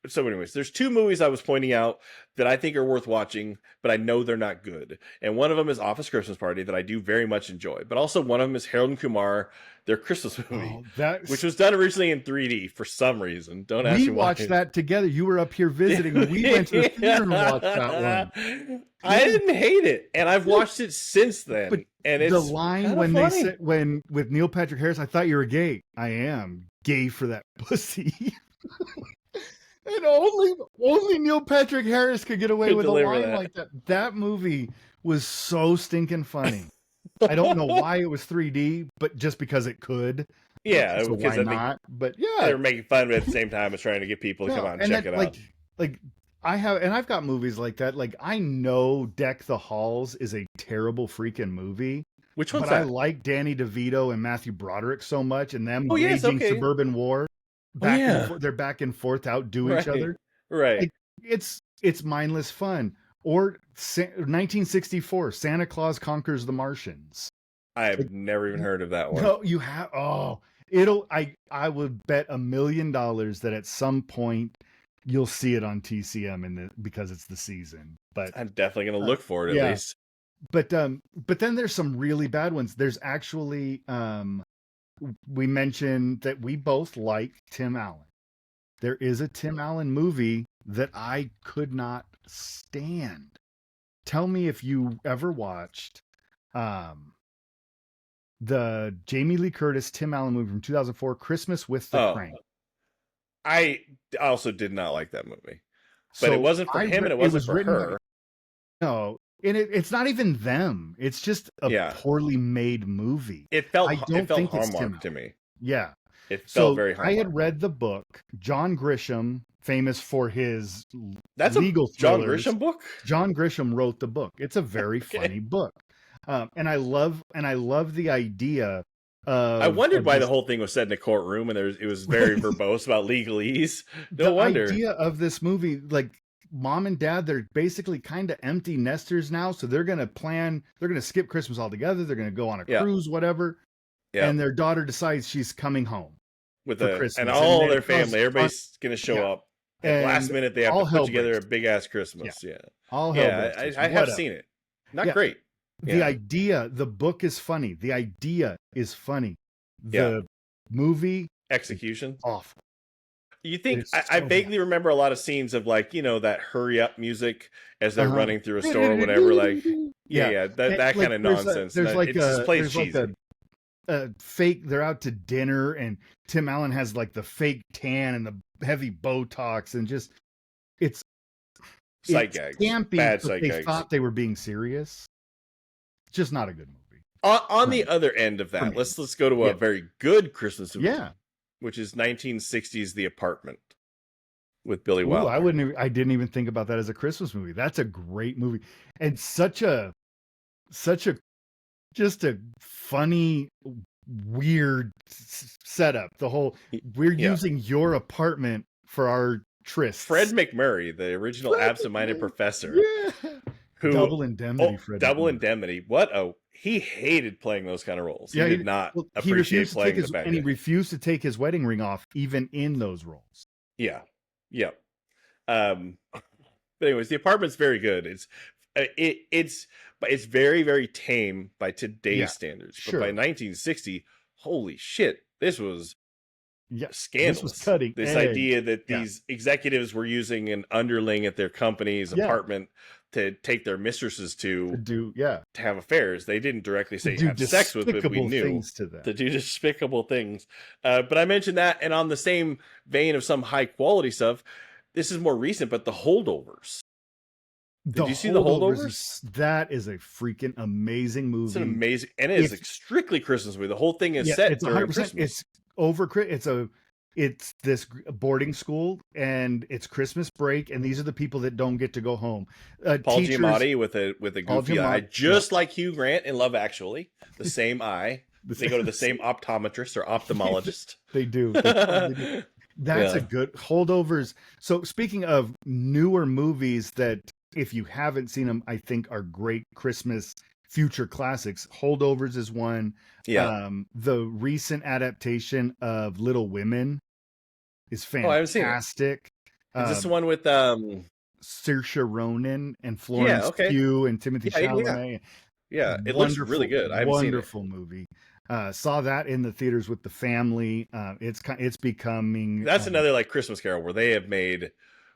so. Anyways, there's two movies I was pointing out that I think are worth watching, but I know they're not good. And one of them is Office Christmas Party that I do very much enjoy. But also one of them is Harold and Kumar, their Christmas movie, which was done originally in 3D for some reason. Don't ask me why. We watched that together. You were up here visiting, and we went to the theater and watched that one. I didn't hate it, and I've watched it since then. But and it's the line when funny. they said with Neil Patrick Harris, I thought you were gay. I am gay for that pussy. And only Neil Patrick Harris could get away with a line like that. That movie was so stinking funny. I don't know why it was 3D, but just because it could. Yeah, so why not? But yeah, they were making fun of it at the same time as trying to get people to come out and check it out. Like I've got movies like that. Like I know Deck the Halls is a terrible freaking movie. Which one's but that? I like Danny DeVito and Matthew Broderick so much, and them waging suburban war. They're back and forth outdo each other. Right. Like, it's mindless fun. Or 1964, Santa Claus Conquers the Martians. I have never even heard of that one. No, you have. Oh, I would bet $1 million that at some point you'll see it on TCM because it's the season. But I'm definitely going to look for it at least. But then there's some really bad ones. There's actually we mentioned that we both like Tim Allen. There is a Tim Allen movie that I could not stand. Tell me if you ever watched the Jamie Lee Curtis Tim Allen movie from 2004, Christmas with the Crank. I also did not like that movie. But it wasn't for him and it wasn't for her. No. And it's not even them. It's just a poorly made movie. It felt Hallmark to me. Yeah. It felt very Hallmark. I had read the book. John Grisham, famous for his That's legal thrillers. John Grisham book? John Grisham wrote the book. It's a very funny book. And I love the idea of... I wondered why the whole thing was set in a courtroom and it was very verbose about legalese. No wonder. The idea of this movie, like, mom and dad, they're basically kind of empty nesters now, so they're going to skip Christmas altogether. They're going to go on a cruise, whatever. Yeah. And their daughter decides she's coming home for Christmas. And all their family, everybody's going to show up. And last minute, they have to put together a big ass Christmas. Yeah. I have seen it. Not great. The idea, the book is funny. The idea is funny. The movie execution, awful. You think I vaguely remember a lot of scenes of like, that hurry up music as they're running through a store or whatever. Like, that kind of nonsense. It just plays cheesy. Fake, they're out to dinner and Tim Allen has like the fake tan and the heavy Botox and just it's sight gags. Campy, bad but sight they gags. Thought they were being serious. Just not a good movie. On the other end of that, let's go to a very good Christmas movie. Yeah. Which is 1960s The Apartment with Billy Wilder. I didn't even think about that as a Christmas movie. That's a great movie. And such a just a funny, weird setup. The whole, we're using your apartment for our trysts. Fred McMurray, the original absent-minded professor. Yeah. Double Indemnity. Double Indemnity. He hated playing those kind of roles. He did not appreciate playing the bad guy. And he refused to take his wedding ring off, even in those roles. Yeah. But anyways, The Apartment's very good. It's very, very tame by today's standards. But by 1960, holy shit, this was scandalous. This was cutting this edge. Idea that these executives were using an underling at their company's apartment to take their mistresses to have affairs. They didn't directly say have sex with, but we knew to do despicable things. But I mentioned that, and on the same vein of some high quality stuff, this is more recent, but The Holdovers. Did you see The Holdovers? That is a freaking amazing movie. It's an amazing, and it is a strictly Christmas movie. The whole thing is set during Christmas. It's over. It's this boarding school and it's Christmas break, and these are the people that don't get to go home. Paul Giamatti with a goofy eye, just like Hugh Grant in Love Actually. The same eye. They go to the same optometrist or ophthalmologist. They do. That's a good Holdovers. So speaking of newer movies that if you haven't seen them, I think are great Christmas future classics. Holdovers is one. Yeah. The recent adaptation of Little Women is Oh, I haven't seen it. fantastic. Is this the one with Saoirse Ronan and Yeah, Florence okay. Pugh and Timothy Yeah, yeah, yeah. Chalamet. Yeah, it looks really Wonderful, good. I haven't seen it. wonderful movie. Saw that in the theaters with the family. It's becoming That's another like Christmas Carol where they have made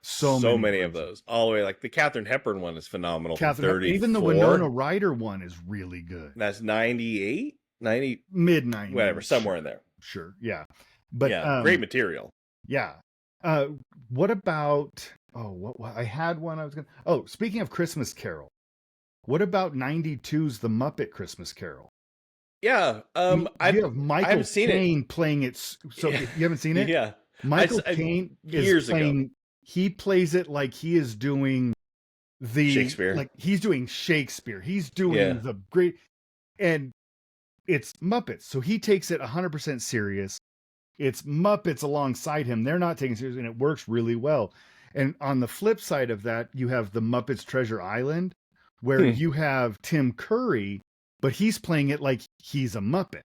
so many of versions. those. All the way like the Katharine Hepburn one is phenomenal from Catherine, even the 34. Winona Ryder one is really good. That's 98, 90, Mid 90s, whatever, somewhere in there. Sure, yeah, but yeah, great material. Yeah. What about? Oh, what? I had one. I was gonna. Oh, speaking of Christmas Carol, what about 92's The Muppet Christmas Carol? Yeah, You have Michael Caine playing it. So Yeah. you haven't seen it? Yeah, Michael Caine years is playing. ago. He plays it like he is doing the Shakespeare. Like he's doing Shakespeare. He's doing the great, and it's Muppets. So he takes it 100% serious. It's Muppets alongside him. They're not taking it seriously, and it works really well. And on the flip side of that, you have the Muppets Treasure Island, where you have Tim Curry, but he's playing it like he's a Muppet.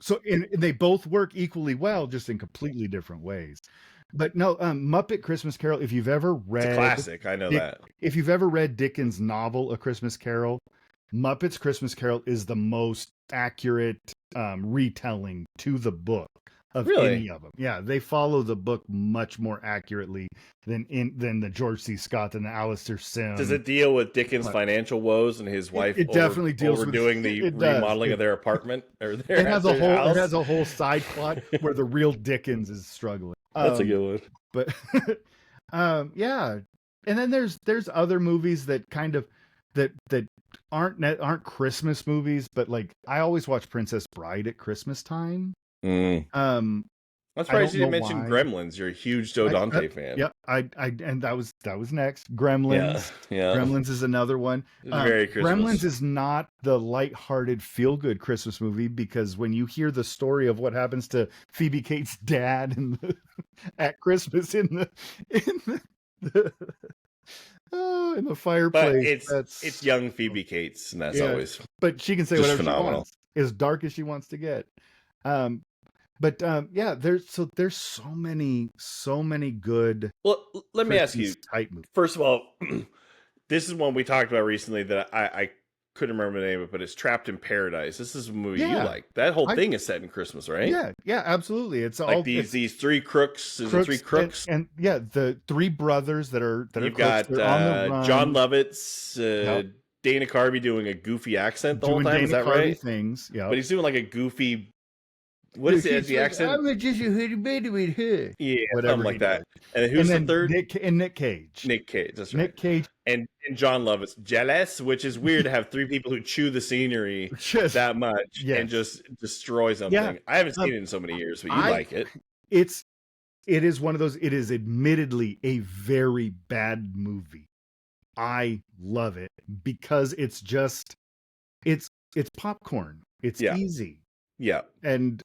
So and they both work equally well, just in completely different ways. But no, Muppet Christmas Carol, if you've ever read... It's a classic, I know that. If you've ever read Dickens' novel, A Christmas Carol, Muppets Christmas Carol is the most accurate retelling to the book of any of them. Yeah, they follow the book much more accurately than the George C. Scott and the Alistair Sim. Does it deal with Dickens' financial woes and his wife? It definitely deals with doing the remodeling of their apartment or their house. It has a whole side plot where the real Dickens is struggling. That's a good one. But yeah, and then there's other movies that kind of that aren't Christmas movies, but like I always watch Princess Bride at Christmas time. I'm surprised you didn't mention Gremlins. You're a huge Joe Dante fan. Yeah, and that was next. Gremlins. Yeah. Gremlins is another one. Very Christmas. Gremlins is not the lighthearted, feel-good Christmas movie because when you hear the story of what happens to Phoebe Cates' dad at Christmas in the fireplace, but it's young Phoebe Cates, and that's always. But she can say whatever she wants, as dark as she wants to get. But yeah, there's so many good. Well, let me ask you. Type movies. First of all, this is one we talked about recently that I couldn't remember the name of it, but it's Trapped in Paradise. This is a movie you like. That whole thing is set in Christmas, right? Yeah, absolutely. It's like these three crooks. Three crooks, and the three brothers that are. You've got John Lovitz. Dana Carvey doing a goofy accent the whole time. Is that right? Things, yeah. But he's doing like a goofy. What is it? The accent? I'm just a hoodie baby with her. Yeah, whatever like that. And who's the third? Nick Cage. Nick Cage. That's right. Nick Cage and John Lovitz. Jealous, which is weird to have three people who chew the scenery that much and just destroy something. Yeah. I haven't seen it in so many years, but you like it. It is one of those. It is admittedly a very bad movie. I love it because it's just it's popcorn. It's easy. Yeah, and.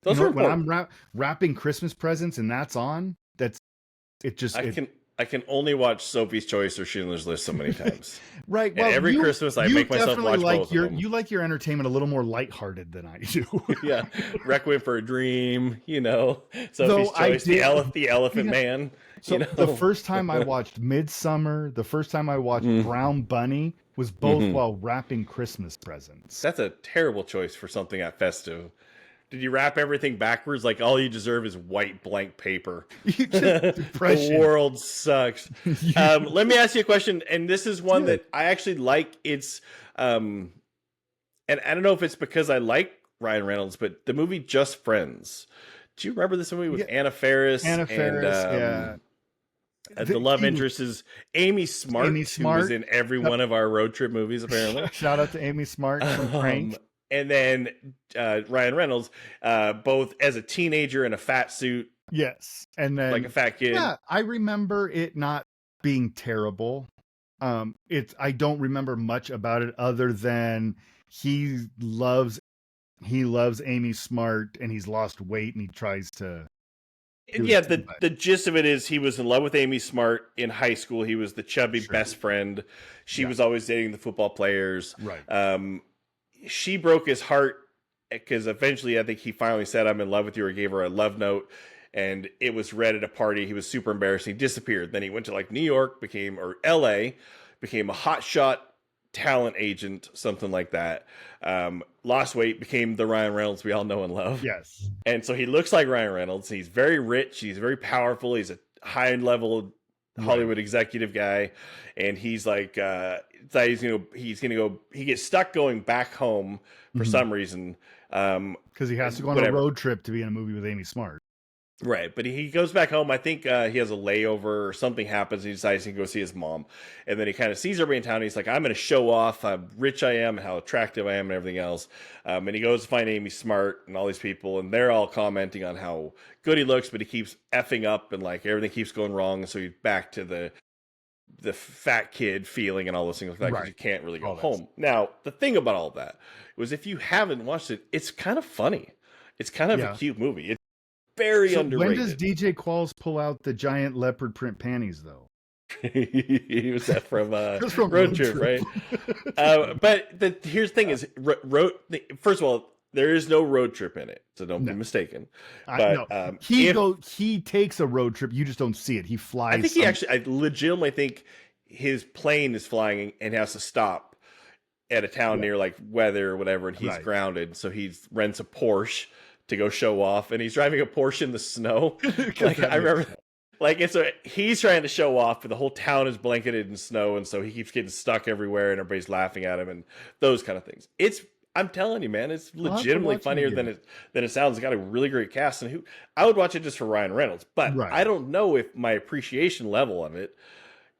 Those are when I'm wrapping Christmas presents and that's on, I can only watch Sophie's Choice or Schindler's List so many times. Right. Well, every Christmas I make myself watch both of them. You like your entertainment a little more lighthearted than I do. Yeah. Requiem for a Dream, Sophie's Choice, the Elephant Man. So the first time I watched Midsummer, the first time I watched Brown Bunny was both while wrapping Christmas presents. That's a terrible choice for something that festive. Did you wrap everything backwards? Like all you deserve is white blank paper. The world sucks. Let me ask you a question, and this is one that I actually like. It's, and I don't know if it's because I like Ryan Reynolds, but the movie Just Friends. Do you remember this movie with Anna Faris? The love interest is Amy Smart, who was in every one of our road trip movies, apparently. Shout out to Amy Smart from Crank. And then Ryan Reynolds, both as a teenager in a fat suit. Yes. And then like a fat kid. Yeah, I remember it not being terrible. I don't remember much about it other than he loves Amy Smart and he's lost weight and he tries to Yeah, the gist of it is he was in love with Amy Smart in high school. He was the chubby best friend. She was always dating the football players. Right. She broke his heart because eventually I think he finally said, "I'm in love with you," or gave her a love note. And it was read at a party. He was super embarrassed. He disappeared. Then he went to like New York, or LA, became a hotshot talent agent, something like that. Lost weight, became the Ryan Reynolds we all know and love. Yes. And so he looks like Ryan Reynolds. He's very rich. He's very powerful. He's a high level Hollywood executive guy. And he's like, he gets stuck going back home for some reason. Because he has to go on a road trip to be in a movie with Amy Smart. Right, but he goes back home. I think he has a layover or something happens. And he decides to go see his mom. And then he kind of sees everybody in town. And he's like, I'm going to show off how rich I am, how attractive I am, and everything else. And he goes to find Amy Smart and all these people. And they're all commenting on how good he looks, but he keeps effing up and like everything keeps going wrong. And so he's back to the fat kid feeling and all those things like that because you can't really go home. Now, the thing about all that was if you haven't watched it, it's kind of funny. It's kind of a cute movie. It's very underrated. When does DJ Qualls pull out the giant leopard print panties, though? He was that from Road Trip, right? But here's the thing: is first of all, there is no road trip in it, so don't be mistaken. But he takes a road trip. You just don't see it. He flies. I think I legitimately think his plane is flying and has to stop at a town near like weather or whatever, and he's grounded. So he rents a Porsche to go show off, and he's driving a Porsche in the snow. Like I remember, like and so he's trying to show off, but the whole town is blanketed in snow, and so he keeps getting stuck everywhere, and everybody's laughing at him, and those kind of things. I'm telling you, man, it's legitimately funnier than it sounds. It's got a really great cast, and I would watch it just for Ryan Reynolds, but I don't know if my appreciation level of it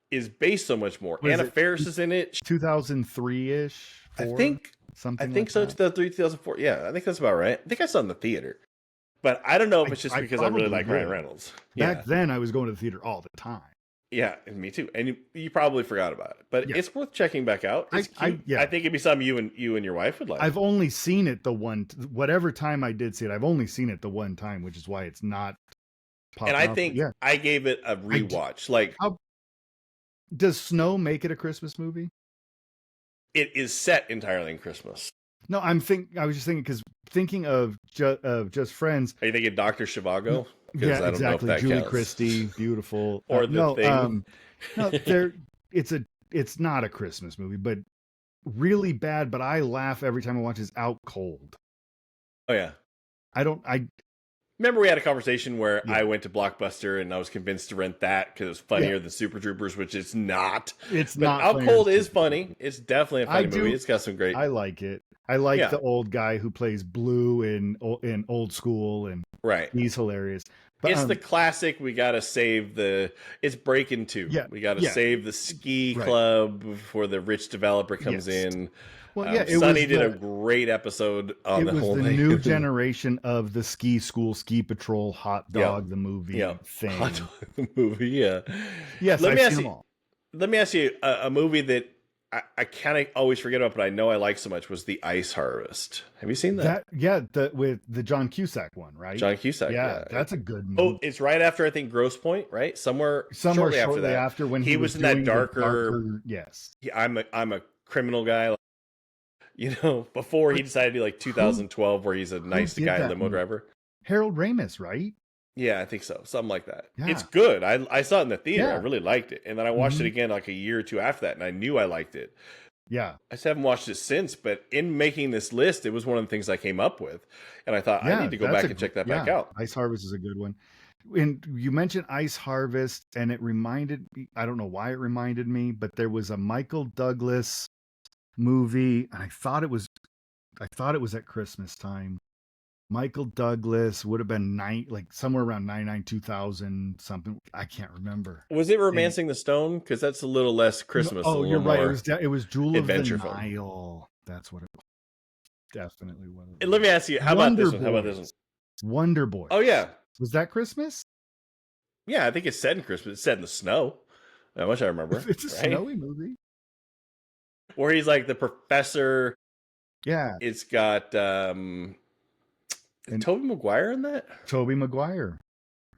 is based so much more. Anna Faris is in it, 2003-ish. I think. Something I think so. 2003, 2004. Yeah, I think that's about right. I think I saw it in the theater, but I don't know if it's just because I really like Ryan Reynolds. Back then, I was going to the theater all the time. Yeah, and me too. And you probably forgot about it, but it's worth checking back out. It's cute. I think it'd be something you and your wife would like. I've only seen it whatever time I did see it. I've only seen it the one time, which is why it's not. And I think I gave it a rewatch. Does snow make it a Christmas movie? It is set entirely in Christmas. No, I was just thinking of Just Friends. Are you thinking Dr. Zhivago? Yeah, exactly. Julie Christie, beautiful. Or The Thing. No, it's not a Christmas movie, but really bad. But I laugh every time I watch. Is Out Cold. Oh yeah. I remember we had a conversation where I went to Blockbuster and I was convinced to rent that because it was funnier than Super Troopers, which it's not. It's not. Out Cold is funny. It's definitely a funny movie. It's got some great. I like it. I like the old guy who plays Blue in Old School, and he's hilarious. But, it's the classic. We gotta save it's Breaking 2. Yeah, we gotta save the ski club before the rich developer comes in. Well, Sonny did a great episode on the whole thing. It was the new generation of the Ski School, Ski Patrol, Hot Dog, the movie thing. Hot Dog, the movie, yeah. Yes, I've seen them all. Let me ask you, a movie that I kind of always forget about, but I know I like so much, was The Ice Harvest. Have you seen that? With the John Cusack one, right? John Cusack, yeah. That's a good movie. Oh, it's right after, I think, Grosse Pointe, right? Somewhere shortly after when he was in that darker yes. I'm a criminal guy. Before he decided to do like 2012, where he's a nice guy limo driver. Harold Ramis, right? Yeah, I think so. Something like that. Yeah. It's good. I saw it in the theater. Yeah. I really liked it. And then I watched it again like a year or two after that, and I knew I liked it. Yeah. I just haven't watched it since, but in making this list, it was one of the things I came up with. And I thought, I need to go back and check that back out. Ice Harvest is a good one. And you mentioned Ice Harvest, and it reminded me, I don't know why it reminded me, but there was a Michael Douglas movie, and I thought it was at Christmas time. Michael Douglas would have been somewhere around 99, 2000 something. I can't remember. Was it Romancing the Stone? Because that's a little less Christmas. Oh, you're right. It was Jewel of the Nile. Film. That's what it was. Definitely what it was. And let me ask you, how about this one? Wonder Boy. Oh yeah. Was that Christmas? Yeah, I think it's set in Christmas. It's set in the snow. How much I remember. It's a snowy movie. Where he's like the professor. Yeah. It's got Tobey Maguire in that? Tobey Maguire.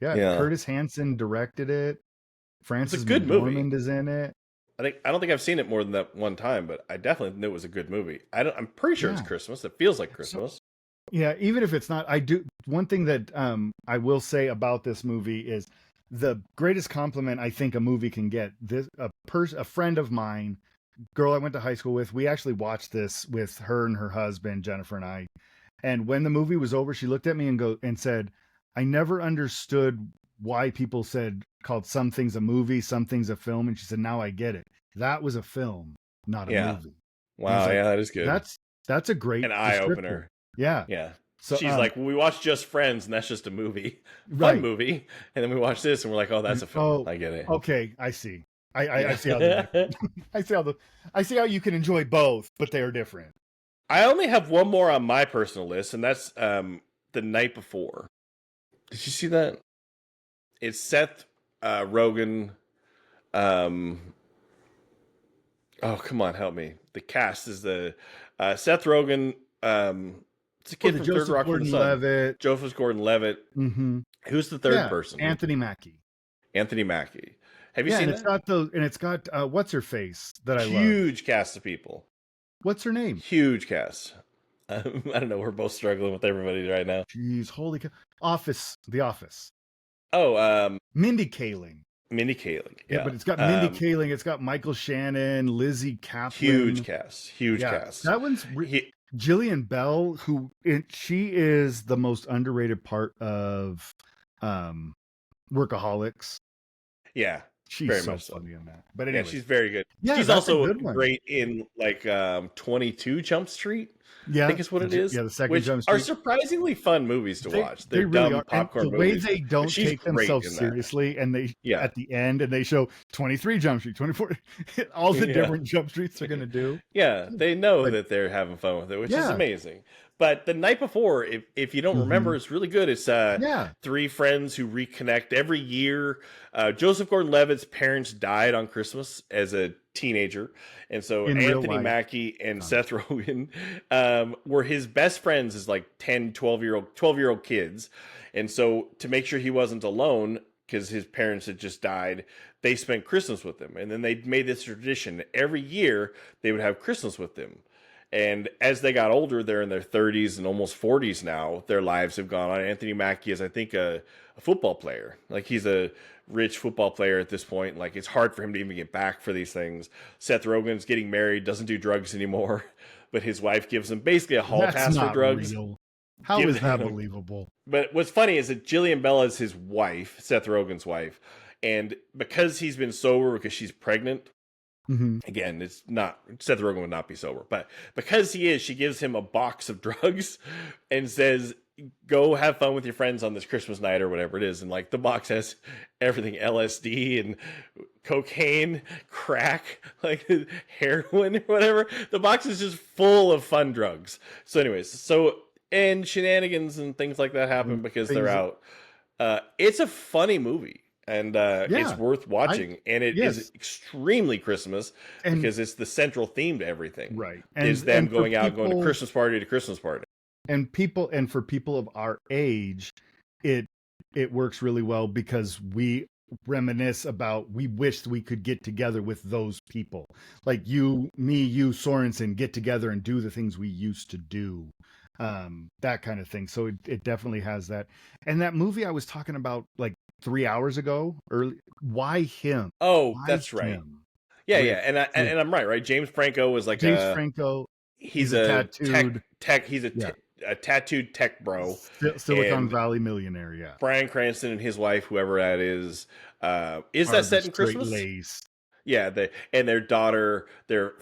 Yeah, Yeah. Curtis Hanson directed it. It's a Frances good movie. McDormand is in it. I don't think I've seen it more than that one time, but I definitely knew it was a good movie. I'm pretty sure it's Yeah. Christmas. It feels like So Christmas. yeah, even if it's not, I do one thing that I will say about this movie is the greatest compliment I think a movie can get. This a friend of mine, girl I went to high school with, we actually watched this with her and her husband, Jennifer and I. And when the movie was over, she looked at me and said, "I never understood why people called some things a movie, some things a film." And she said, "Now I get it. That was a film, not a Yeah. movie." And I was Wow. like, Yeah, that is good. that's a great An eye descriptor. opener. Yeah. Yeah. So She's like, well, we watched Just Friends, and that's just a movie, fun right. movie. And then we watched this, and we're like, oh, that's a film. Oh, I get it. okay. I see. I see how Yeah. I see how you can enjoy both, but they are different. I only have one more on my personal list, and that's The Night Before. Did you see that? It's Seth Rogen. Um, oh, come on, help me. The cast is the Seth Rogen. It's a Oh, kid the from Third Joseph Rock from the Sun. Gordon-Levitt. Joseph Gordon-Levitt. Mm-hmm. Who's the third Yeah, person? Anthony Mackie. Anthony Mackie. Have you Yeah, seen and that? it's got what's her face that I love. Huge cast of people. What's her name? Huge cast. I don't know. We're both struggling with everybody right now. Jeez, holy cow. The Office. Oh, Mindy Kaling. Mindy Kaling. Yeah, Yeah, but it's got Mindy Kaling. It's got Michael Shannon, Lizzie Kaplan. huge cast. Huge cast. That one's Jillian Bell, she is the most underrated part of Workaholics. Yeah, She's very so much so. funny in that. But anyway, Yeah, she's very good. Yeah, she's that's a also good one. great in like 22 Jump Street. Yeah, I think is what it is. Yeah, the second which Jump Street are surprisingly fun movies to watch. They They're really dumb are. popcorn And the way movies. they don't She's take great themselves in that. seriously, and they at the end, and they show 23 Jump Street, 24, all the different Jump Streets they're gonna do. Yeah, they know that they're having fun with it, which is amazing. But The Night Before, if you don't remember, it's really good. It's three friends who reconnect every year. Joseph Gordon-Levitt's parents died on Christmas as a teenager, and so Anthony Mackie and Seth Rogen were his best friends as like 10, 12-year-old kids. And so to make sure he wasn't alone, because his parents had just died, they spent Christmas with him. And then they made this tradition. Every year, they would have Christmas with them. And as they got older, they're in their 30s and almost 40s now. Their lives have gone on. Anthony Mackie is, I think, a football player. Like, he's a rich football player at this point. Like, it's hard for him to even get back for these things. Seth Rogen's getting married, doesn't do drugs anymore. But his wife gives him basically a hall pass for drugs. Real. How is that believable? But what's funny is that Jillian Bell is his wife, Seth Rogen's wife. And because he's been sober because she's pregnant, again, it's not, Seth Rogen would not be sober, but because he is, she gives him a box of drugs and says, go have fun with your friends on this Christmas night or whatever it is. And like the box has everything, LSD and cocaine, crack, like heroin or whatever. The box is just full of fun drugs. So anyways, and shenanigans and things like that happen because they're out. It's a funny movie. And it's worth watching. And it is extremely Christmas because it's the central theme to everything. Right. Is them going out, going to Christmas party to Christmas party. And for people of our age, it works really well because we reminisce about, we wished we could get together with those people. Like you, Sorensen, get together and do the things we used to do. That kind of thing. So it definitely has that. And that movie I was talking about like 3 hours ago, why him? Oh, why that's right. him? Yeah, and I'm right. James Franco was like Franco. He's a tattooed tech. He's a tattooed tech bro, Silicon Valley millionaire. Yeah, Bryan Cranston and his wife, whoever that is that set in Christmas? Lace. Yeah, their daughter, their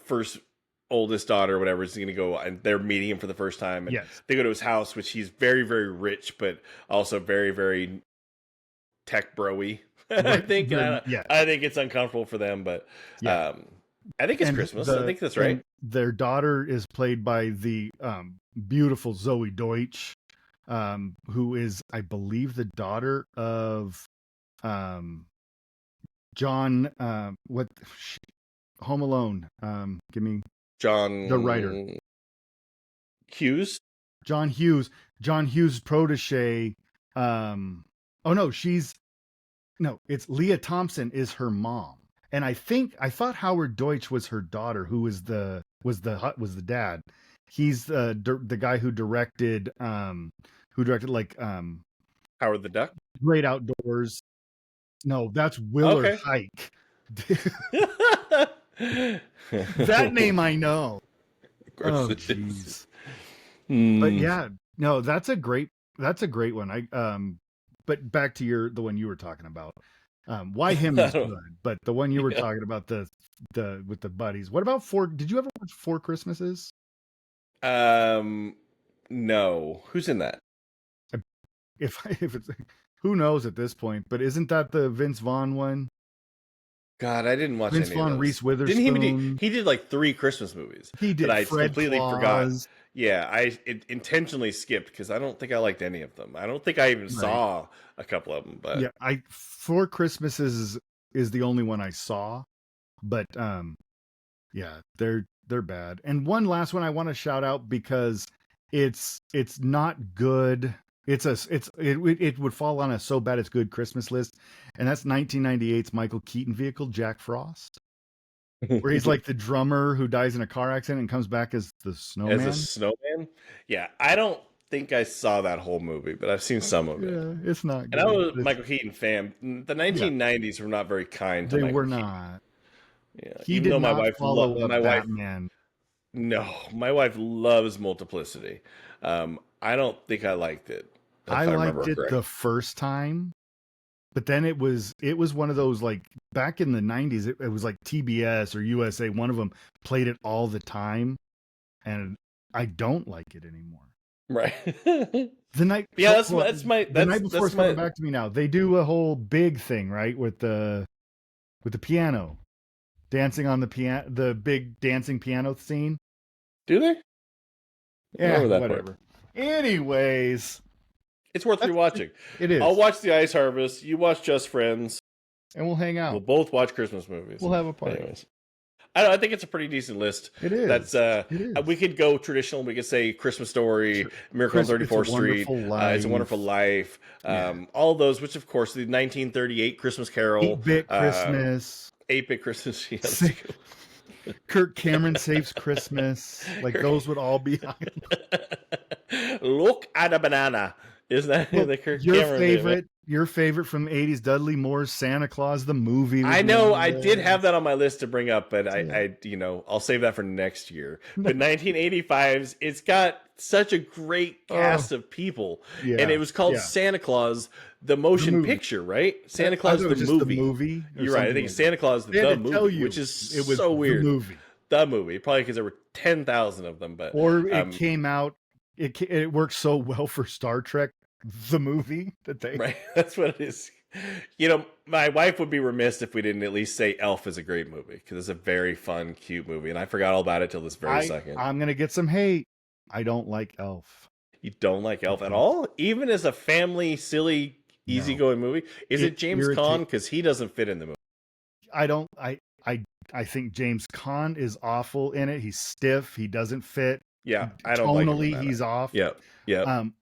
oldest daughter, or whatever, is going to go, and they're meeting him for the first time. And they go to his house, which he's very, very rich, but also very, very tech bro-y. I think. I think it's uncomfortable for them, but I think it's Christmas. I think that's right. Their daughter is played by the beautiful Zoe Deutsch, who is, I believe, the daughter of John. Home Alone. Give me John, the writer. Hughes. John Hughes' protege. Oh no, it's Leah Thompson is her mom, and I thought Howard Deutsch was her daughter, who was the dad. He's the guy who directed like Howard the Duck. Great Outdoors. No, that's Willard Okay. Hike. Of That name I know. course Oh it is. jeez. But Hmm. yeah, no, that's a great one. But back to the one you were talking about. Why him is good, but the one you were Yeah. talking about, the with the buddies. What about did you ever watch Four Christmases? No. Who's in that? If it's who knows at this point, but isn't that the Vince Vaughn one? God, I didn't watch Vince any of Vaughn, those. Reese Didn't Witherspoon. he did like 3 Christmas movies He that did I Fred completely forgot. Claus. Yeah, I intentionally skipped because I don't think I liked any of them. I don't think I even Right. saw a couple of them. But Yeah, Four Christmases is the only one I saw, but yeah, they're bad. And one last one I want to shout out because it's not good. It would fall on a so bad it's good Christmas list, and that's 1998's Michael Keaton vehicle, Jack Frost, where he's like the drummer who dies in a car accident and comes back as the snowman. as a snowman, yeah, I don't think I saw that whole movie, but I've seen some of it. Yeah, it's not And good. I was a Michael Keaton fan. The 1990s were not very kind to They Michael were Keaton. not. Yeah, He even did though not follow up Batman. My wife loves Multiplicity. I don't think I liked it. I liked it correct. the first time, but then it was one of those, like, back in the 90s, it was like TBS or USA, one of them played it all the time, and I don't like it anymore. Right. The night, yeah, the night before it's coming back to me now. They do a whole big thing, right, with the piano, dancing on the piano, the big dancing piano scene. Do they? Yeah, whatever. Anyways, it's worth rewatching. It is. I'll watch The Ice Harvest. You watch Just Friends, and we'll hang out. We'll both watch Christmas movies. We'll have a party. Anyways. I think it's a pretty decent list. It is. That's it is. We could go traditional. We could say Christmas Story, Miracle on 34th Street, It's a Wonderful Life, all those, which of course the 1938 Christmas Carol, 8-Bit Christmas, 8-Bit Christmas. Yes. Kirk Cameron Saves Christmas. Like those would all be. Look at a banana. Isn't that the Kirk your Cameron favorite? Name? Your favorite from the 80s, Dudley Moore's Santa Claus the movie. I know I did have that on my list to bring up, but I I'll save that for next year. But 1985's, it's got such a great cast of people, and it was called Santa Claus the Motion Picture, right? Santa Claus the movie. You're right. I think Santa Claus the movie, which is it was so weird. The movie, probably because there were 10,000 of them, but it came out. It worked so well for Star Trek, the movie, that they right. That's what it is. My wife would be remiss if we didn't at least say Elf is a great movie because it's a very fun, cute movie, and I forgot all about it till this very second. I'm gonna get some hate. I don't like Elf. You don't like Elf at all, even as a family, silly, easygoing movie. Is it James Caan? Because he doesn't fit in the movie. I don't. I think James Caan is awful in it. He's stiff. He doesn't fit. Yeah, I don't tonally, like him he's off. Yeah.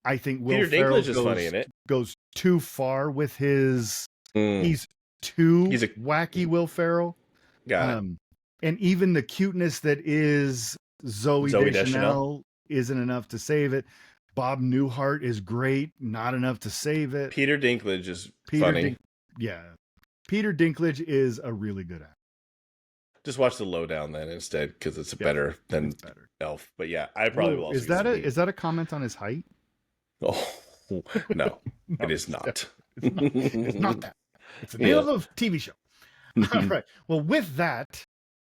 I think Peter Ferrell Dinklage is funny in it. Goes too far with his. He's a wacky Will Ferrell. Got it. And even the cuteness that is Zooey Deschanel isn't enough to save it. Bob Newhart is great, not enough to save it. Peter Dinklage is funny. Peter Dinklage is a really good actor. Just watch The Lowdown then instead, because it's better than Elf. But yeah, I probably will. Also is that a comment on his height? Oh no, it is not. It's not that. It's the name of a TV show. All right. Well, with that,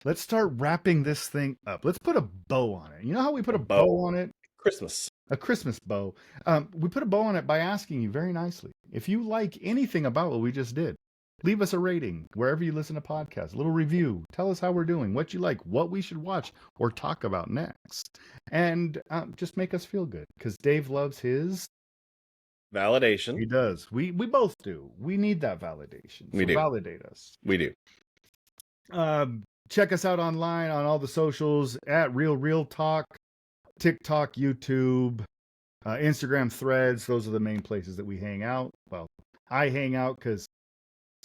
let's start wrapping this thing up. Let's put a bow on it. You know how we put a bow on it? Christmas. A Christmas bow. We put a bow on it by asking you very nicely if you like anything about what we just did. Leave us a rating wherever you listen to podcasts, a little review. Tell us how we're doing, what you like, what we should watch or talk about next. And just make us feel good, because Dave loves his validation. He does. We both do. We need that validation. So we do. Validate us. We do. Check us out online on all the socials at Real Talk, TikTok, YouTube, Instagram, Threads. Those are the main places that we hang out. Well, I hang out because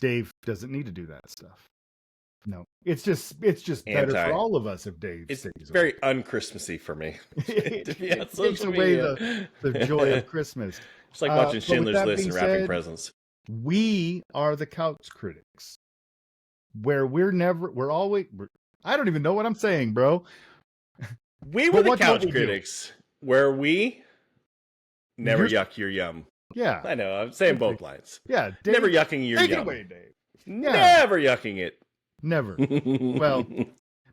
Dave doesn't need to do that stuff. No, it's just better for all of us if Dave It's stays very un-Christmassy for me. it takes away the joy of Christmas. It's like watching Schindler's List and wrapping said, presents. We are the couch critics, where we're always. I don't even know what I'm saying, bro. We were the couch critics, where we never yuck your yum. Yeah, I know. I'm saying both lines. Yeah, Dave, never yucking your take yum. Take it away, Dave. Yeah. Never yucking it. Never. Well,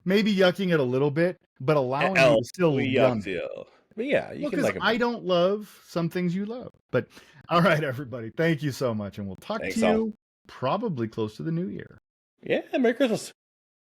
maybe yucking it a little bit, but allowing you to still yum it. But yeah, you can like I don't love some things you love. But all right, everybody, thank you so much, and we'll talk to you probably close to the new year. Yeah, Merry Christmas.